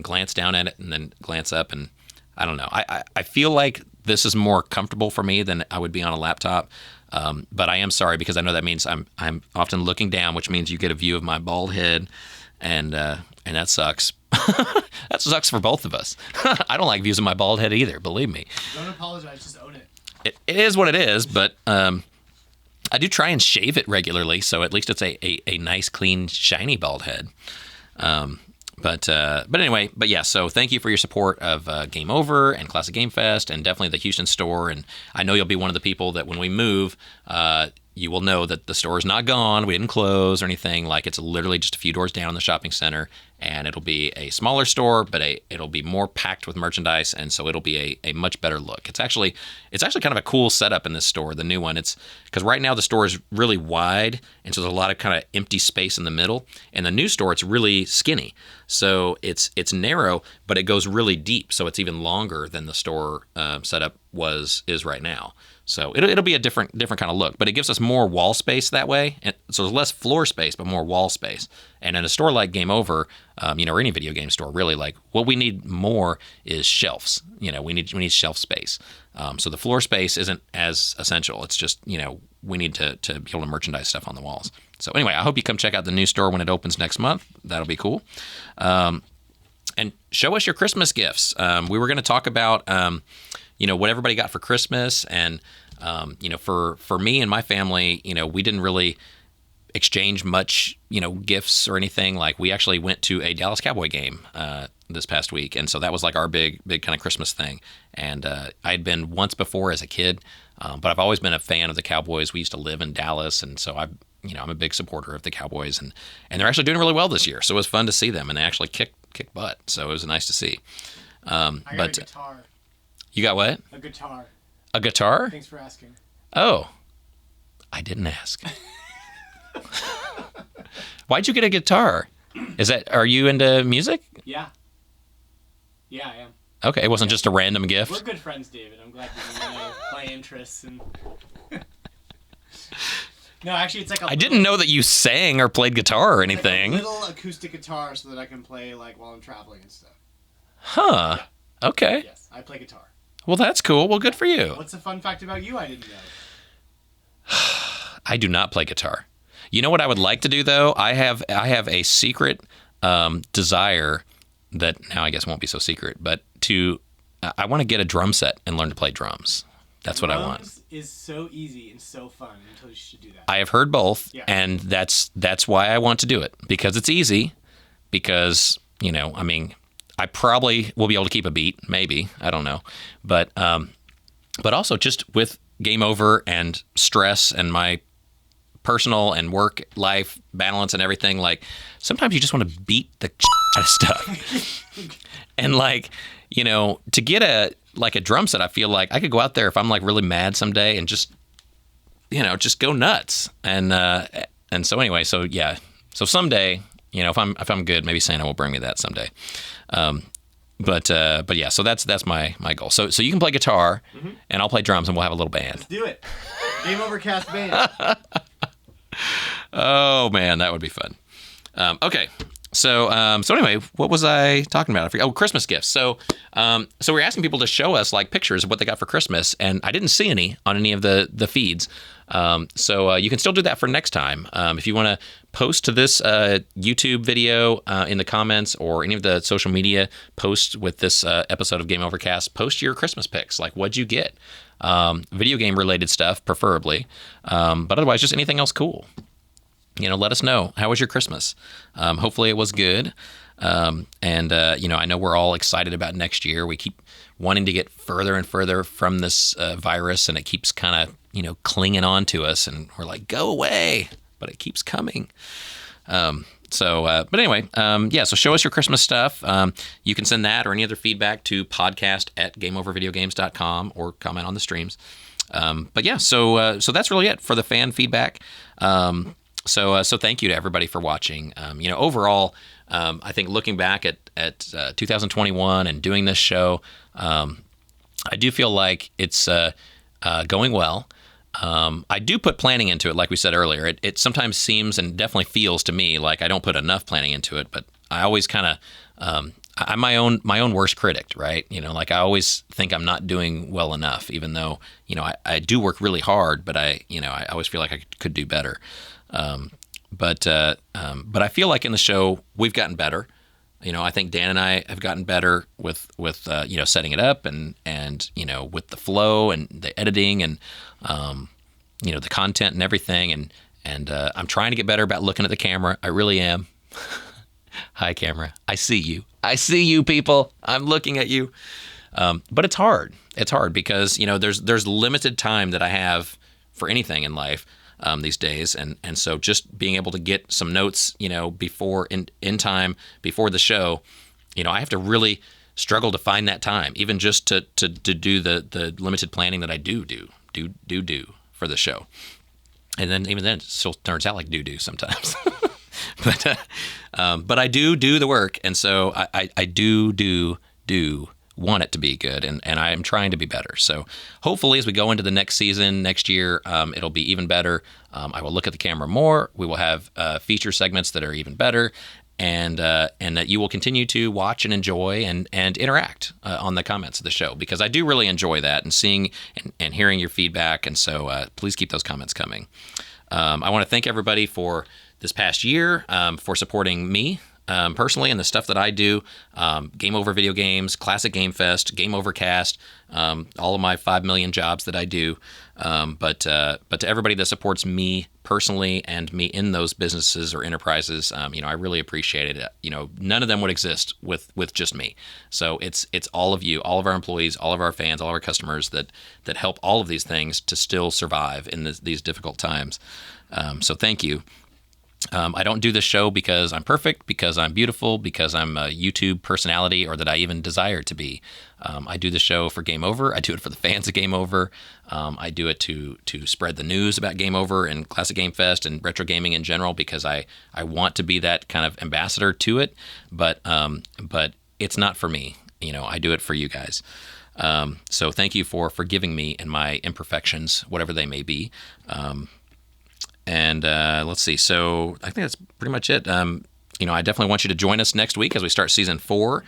glance down at it and then glance up, and I don't know. I feel like this is more comfortable for me than I would be on a laptop. But I am sorry because I know that means I'm often looking down, which means you get a view of my bald head, and that sucks. That sucks for both of us. I don't like views of my bald head either. Believe me. Don't apologize. Just own it. It is what it is, but I do try and shave it regularly, so at least it's a nice, clean, shiny bald head. But anyway, so thank you for your support of Game Over and Classic Game Fest, and definitely the Houston store. And I know you'll be one of the people that when we move, you will know that the store is not gone. We didn't close or anything. It's literally just a few doors down in the shopping center, and it'll be a smaller store, but it'll be more packed with merchandise, and so it'll be a much better look. It's actually kind of a cool setup in this store, the new one. It's because right now the store is really wide, and so there's a lot of kind of empty space in the middle. And the new store, it's really skinny, so it's narrow, but it goes really deep, so it's even longer than the store setup is right now. So it'll be a different kind of look, but it gives us more wall space that way. And so there's less floor space, but more wall space. And in a store like Game Over, or any video game store, really, what we need more is shelves. We need shelf space. So the floor space isn't as essential. It's just, we need to be able to merchandise stuff on the walls. So anyway, I hope you come check out the new store when it opens next month. That'll be cool. And show us your Christmas gifts. We were going to talk about, what everybody got for Christmas. And, for me and my family, we didn't really exchange much, gifts or anything. We actually went to a Dallas Cowboy game this past week. And so that was our big kind of Christmas thing. And I'd been once before as a kid, but I've always been a fan of the Cowboys. We used to live in Dallas. And so I'm a big supporter of the Cowboys. And they're actually doing really well this year. So it was fun to see them. And they actually kick butt. So it was nice to see. I got a guitar. You got what? A guitar. A guitar? Thanks for asking. Oh, I didn't ask. Why'd you get a guitar? Are you into music? Yeah. Yeah, I am. Okay, it wasn't just a random gift? We're good friends, David. I'm glad you know my interests. And no, actually, it's I didn't know that you sang or played guitar or anything. It's a little acoustic guitar so that I can play while I'm traveling and stuff. Huh. Yeah. Okay. Yes, I play guitar. Well, that's cool. Well, good for you. What's a fun fact about you I didn't know? I do not play guitar. You know what I would like to do, though? I have a secret desire that now I guess won't be so secret, but I want to get a drum set and learn to play drums. That's what I want. Drums is so easy and so fun until you should do that. I have heard both, and that's why I want to do it, because it's easy, because, I probably will be able to keep a beat, maybe. I don't know. But also just with Game Over and stress and my personal and work life balance and everything, sometimes you just want to beat the out of stuff. And to get a drum set, I feel like I could go out there if I'm really mad someday and just go nuts. And so anyway, so yeah. So someday, if I'm good, maybe Santa will bring me that someday. But yeah, so that's my goal. So you can play guitar, and I'll play drums, and we'll have a little band. Let's do it. GameOverCast band. Oh man, that would be fun. Okay. So anyway, what was I talking about? I forget. Oh, Christmas gifts. So we're asking people to show us like pictures of what they got for Christmas, and I didn't see any on any of the feeds. So you can still do that for next time. If you want to post to this YouTube video in the comments or any of the social media posts with this episode of GameOverCast, post your Christmas pics. Like, what'd you get? Video game related stuff, preferably, but otherwise, just anything else cool. Let us know. How was your Christmas? Hopefully it was good. I know we're all excited about next year. We keep wanting to get further and further from this virus, and it keeps kind of, clinging on to us, and we're like, go away, but it keeps coming. But anyway, so show us your Christmas stuff. You can send that or any other feedback to podcast@gameovervideogames.com or comment on the streams. So that's really it for the fan feedback. So thank you to everybody for watching. Overall, I think looking back at 2021 and doing this show, I do feel like it's going well. I do put planning into it, like we said earlier. It sometimes seems and definitely feels to me like I don't put enough planning into it, but I always kind of I'm my own worst critic, right? Like I always think I'm not doing well enough, even though I do work really hard, but I always feel like I could do better. But I feel like in the show we've gotten better. I think Dan and I have gotten better with setting it up and with the flow and the editing and the content and everything. And I'm trying to get better about looking at the camera. I really am. Hi, camera. I see you. I see you, people. I'm looking at you. But it's hard. It's hard because there's limited time that I have for anything in life. These days, and so just being able to get some notes, before in time before the show, I have to really struggle to find that time, even just to do the limited planning that I do for the show, and then even then it still turns out like do sometimes, but I do the work, and so I do want it to be good, and I am trying to be better. So hopefully as we go into the next season, next year, it'll be even better. I will look at the camera more. We will have feature segments that are even better, and that you will continue to watch and enjoy and interact on the comments of the show, because I do really enjoy that and seeing and hearing your feedback. And so please keep those comments coming. I want to thank everybody for this past year, for supporting me personally and the stuff that I do. Game Over Video Games, Classic Game Fest, GameOverCast, all of my 5 million jobs that I do. But to everybody that supports me personally and me in those businesses or enterprises, I really appreciate it. None of them would exist with just me. So it's all of you, all of our employees, all of our fans, all of our customers that help all of these things to still survive in these difficult times. So thank you. I don't do this show because I'm perfect, because I'm beautiful, because I'm a YouTube personality, or that I even desire to be. I do the show for Game Over. I do it for the fans of Game Over. I do it to spread the news about Game Over and Classic Game Fest and retro gaming in general, because I want to be that kind of ambassador to it. But it's not for me. I do it for you guys. So thank you for forgiving me and my imperfections, whatever they may be. And let's see. So I think that's pretty much it. I definitely want you to join us next week as we start season 4.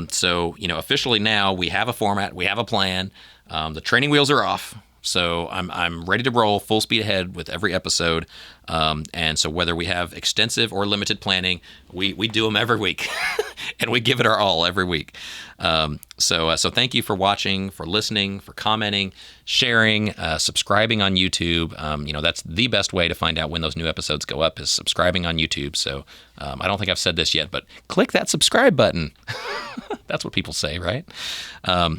So officially now we have a format, we have a plan. The training wheels are off. So I'm ready to roll full speed ahead with every episode. And so whether we have extensive or limited planning, we do them every week, and we give it our all every week. So thank you for watching, for listening, for commenting, sharing, subscribing on YouTube. That's the best way to find out when those new episodes go up, is subscribing on YouTube. So I don't think I've said this yet, but click that subscribe button. That's what people say, right?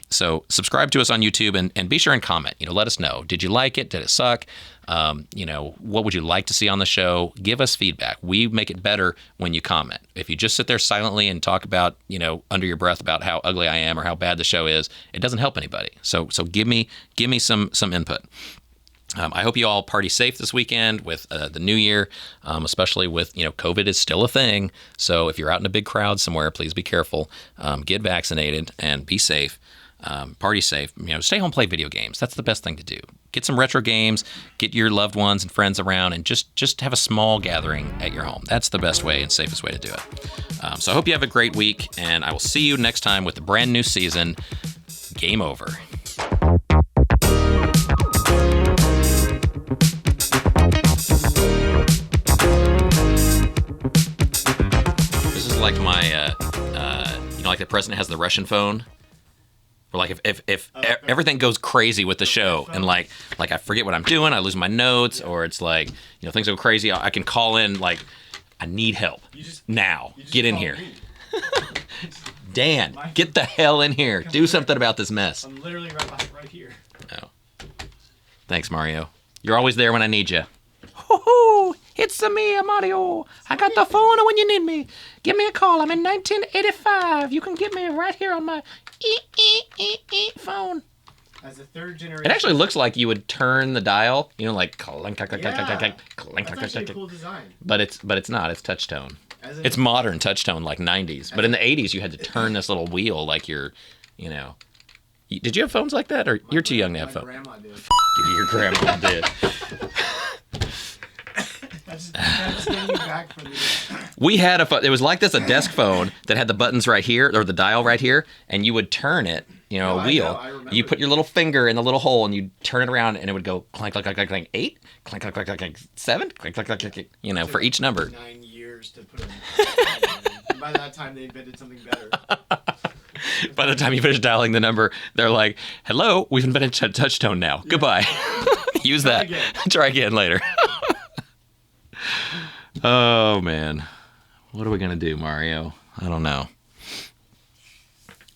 So subscribe to us on YouTube and be sure and comment. Let us know. Did you like it? Did it suck? What would you like to see on the show? Give us feedback. We make it better when you comment. If you just sit there silently and talk about, under your breath about how ugly I am or how bad the show is, it doesn't help anybody. So give me some input. I hope you all party safe this weekend with the new year, especially with, COVID is still a thing. So if you're out in a big crowd somewhere, please be careful, get vaccinated, and be safe. party safe. Stay home, play video games. That's the best thing to do. Get some retro games, get your loved ones and friends around, and just have a small gathering at your home. That's the best way and safest way to do it. So I hope you have a great week, and I will see you next time with the brand new season, Game Over. This is like my, like the president has the Russian phone. Or like if everything goes crazy with the show and like I forget what I'm doing, I lose my notes, or it's like things go crazy, I can call in like I need help now. Get in here. Dan, get the hell in here. Do something about this mess. I'm literally right here. Oh. Thanks, Mario. You're always there when I need you. Hoo-hoo! It's me, Mario. I got the phone when you need me. Give me a call. I'm in 1985. You can get me right here on my phone. As a third generation. It actually looks like you would turn the dial, like clink, clink, clink, clink. That's actually a cool design. But it's not. It's touch tone. It's modern touch tone, like 90s. But in the 80s, you had to turn this little wheel like you're. Did you have phones like that, or you're too young to have phones? My grandma did. Your grandma did. We had a phone. It was like this, a desk phone that had the buttons right here, or the dial right here, and you would turn it, a wheel. You put your little finger in the little hole, and you turn it around, and it would go clank, clank, clank, clank, clank, 8, clank, clank, clank, clank, clank, 7, clank, clank, clank, clank, for each number. 9 years to put in. By that time, they invented something better. By the time you finish dialing the number, they're like, hello, we've invented touch tone now. Yeah. Goodbye. Use that. Try again later. Oh, man. What are we going to do, Mario? I don't know.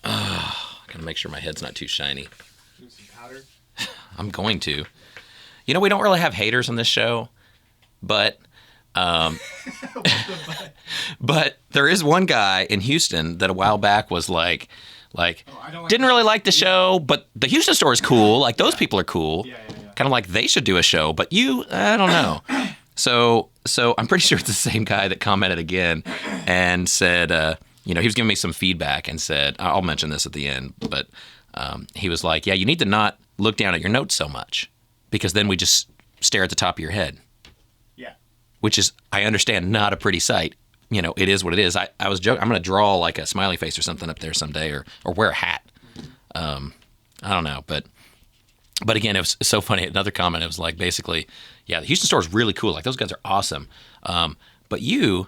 I got to make sure my head's not too shiny. Do some powder? I'm going to. We don't really have haters on this show, but but there is one guy in Houston that a while back was like didn't really like the show, but the Houston store is cool. Like, those people are cool. Yeah. Kind of like they should do a show, but I don't know. So I'm pretty sure it's the same guy that commented again and said, he was giving me some feedback and said, I'll mention this at the end, but he was like, yeah, you need to not look down at your notes so much, because then we just stare at the top of your head. Yeah. Which is, I understand, not a pretty sight. It is what it is. I was joking. I'm going to draw like a smiley face or something up there someday, or wear a hat. I don't know, but again, it was so funny. Another comment, it was like, basically, yeah, the Houston store is really cool. Like, those guys are awesome. But you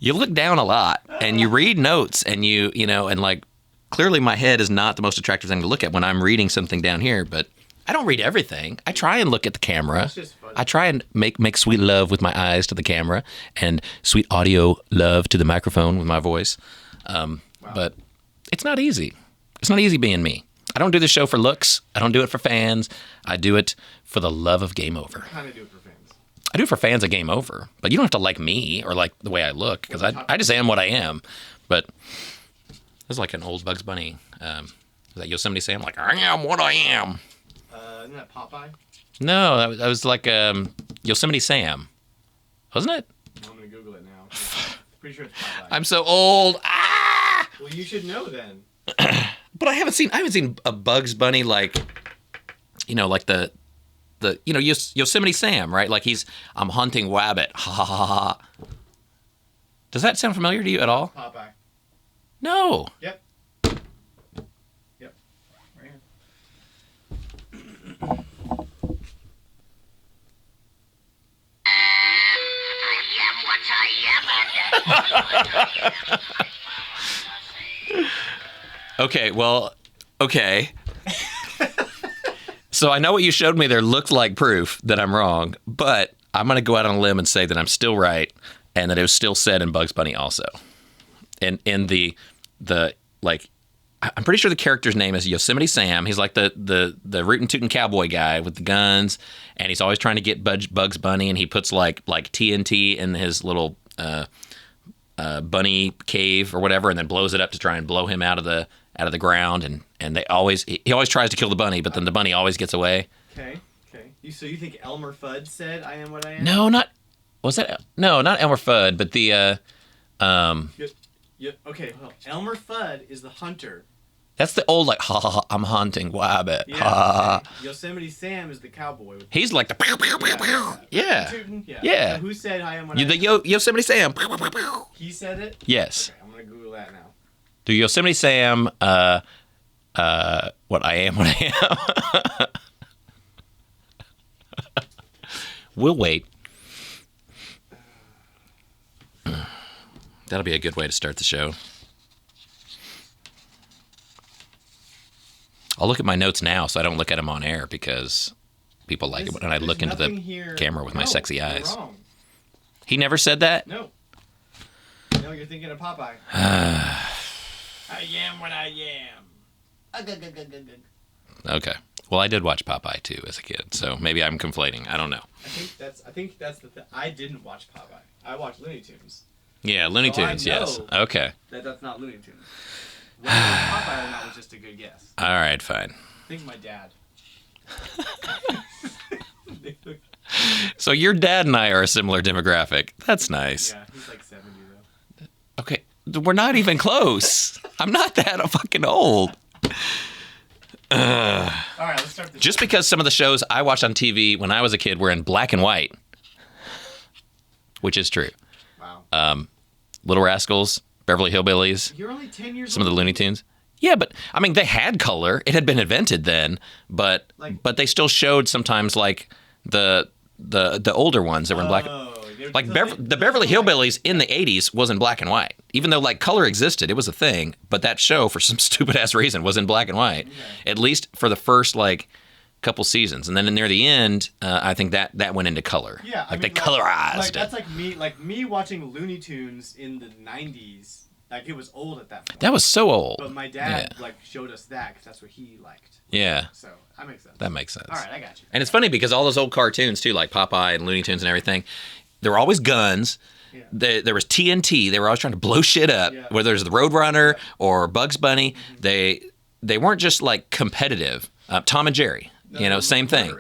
look down a lot, and you read notes, and and like, clearly my head is not the most attractive thing to look at when I'm reading something down here, but I don't read everything. I try and look at the camera. That's just funny. I try and make sweet love with my eyes to the camera, and sweet audio love to the microphone with my voice. Wow. But it's not easy. It's not easy being me. I don't do this show for looks. I don't do it for fans. I do it for the love of Game Over. I kind of do it for fans. I do it for fans of Game Over, but you don't have to like me or like the way I look, because I just am what I am. But it's like an old Bugs Bunny. Is that Yosemite Sam? Like, I am what I am. Isn't that Popeye? No, that was like Yosemite Sam. Wasn't it? I'm going to Google it now. Pretty sure it's Popeye. I'm so old. Ah! Well, you should know then. But I haven't seen a Bugs Bunny like the Yosemite Sam, right? Like, I'm hunting wabbit. Ha ha ha ha. Does that sound familiar to you at all? Popeye. No. Yep. Right here. Okay, well, okay. So I know what you showed me there looked like proof that I'm wrong, but I'm going to go out on a limb and say that I'm still right, and that it was still said in Bugs Bunny also. And in the like, I'm pretty sure the character's name is Yosemite Sam. He's like the rootin' tootin' cowboy guy with the guns, and he's always trying to get Bugs Bunny, and he puts like TNT in his little bunny cave or whatever, and then blows it up to try and blow him out of the ground, and he always tries to kill the bunny, but then the bunny always gets away. Okay. So you think Elmer Fudd said, "I am what I am"? No, not Elmer Fudd, but the Okay, well, Elmer Fudd is the hunter That's the old like ha ha ha. I'm hunting wabbit. Yeah. Ha ha ha. Yosemite Sam is the cowboy. He's like the pow pow pow pow. Yeah. So who said I am? Yosemite Sam. Pow, pow, pow, pow. He said it. Yes. Okay, I'm gonna Google that now. Do Yosemite Sam. What I am. What I am. We'll wait. That'll be a good way to start the show. I'll look at my notes now so I don't look at them on air because people like it when I look into the camera with my sexy eyes. You're wrong. He never said that? No. No, you're thinking of Popeye. I am what I am. Okay. Well, I did watch Popeye too as a kid, so maybe I'm conflating. I don't know. I think that's the thing. I didn't watch Popeye. I watched Looney Tunes. Yeah, Looney Tunes, yes. Okay. That's not Looney Tunes. Whether it was Popeye or not was just a good guess. All right, fine. I think my dad. So your dad and I are a similar demographic. That's nice. Yeah, he's like 70 though. Okay, we're not even close. I'm not that fucking old. All right, let's start this. Just because some of the shows I watched on TV when I was a kid were in black and white, which is true. Wow. Little Rascals, Beverly Hillbillies. You're only 10 years old. Some of the Looney Tunes. Yeah, but I mean, they had color. It had been invented then, but they still showed sometimes like the older ones that were in black. Like the Beverly Hillbillies in the 80s was in black and white. Even though like color existed, it was a thing. But that show, for some stupid ass reason, was in black and white. Yeah. At least for the first like couple seasons, and then near the end, I think that went into color. Yeah, they colorized it. That's like me watching Looney Tunes in the 90s. Like it was old at that point. That was so old. But my dad showed us that because that's what he liked. Yeah. So that makes sense. That makes sense. All right, I got you. And it's funny because all those old cartoons too, like Popeye and Looney Tunes and everything, there were always guns. Yeah. There was TNT. They were always trying to blow shit up. Yeah. Whether it was the Roadrunner or Bugs Bunny, they weren't just like competitive. Tom and Jerry, same thing.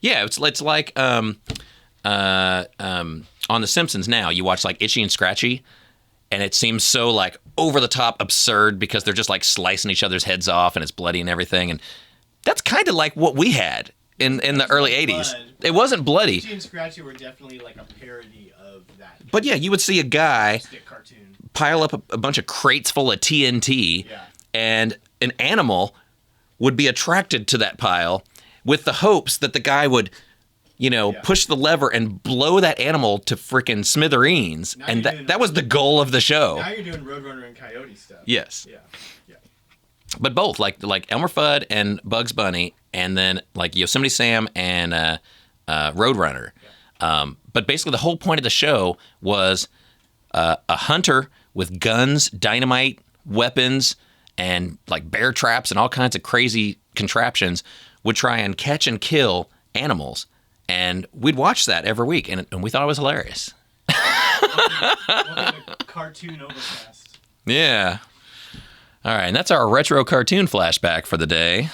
Yeah, it's like on The Simpsons now. You watch like Itchy and Scratchy, and it seems so like over the top absurd because they're just like slicing each other's heads off and it's bloody and everything. And that's kind of like what we had in the early 80s. It wasn't bloody. Itchy and Scratchy were definitely like a parody of that. But yeah, you would see a guy pile up a bunch of crates full of TNT, and an animal would be attracted to that pile with the hopes that the guy would, push the lever and blow that animal to frickin' smithereens. Now and that was the goal of the show. Now you're doing Roadrunner and Coyote stuff. Yes. Yeah. But both, like Elmer Fudd and Bugs Bunny, and then like Yosemite Sam and Roadrunner. Yeah. But basically the whole point of the show was a hunter with guns, dynamite, weapons, and like bear traps and all kinds of crazy contraptions would try and catch and kill animals. And we'd watch that every week, and we thought it was hilarious. Welcome to Cartoon Overcast. Yeah. All right, and that's our retro cartoon flashback for the day.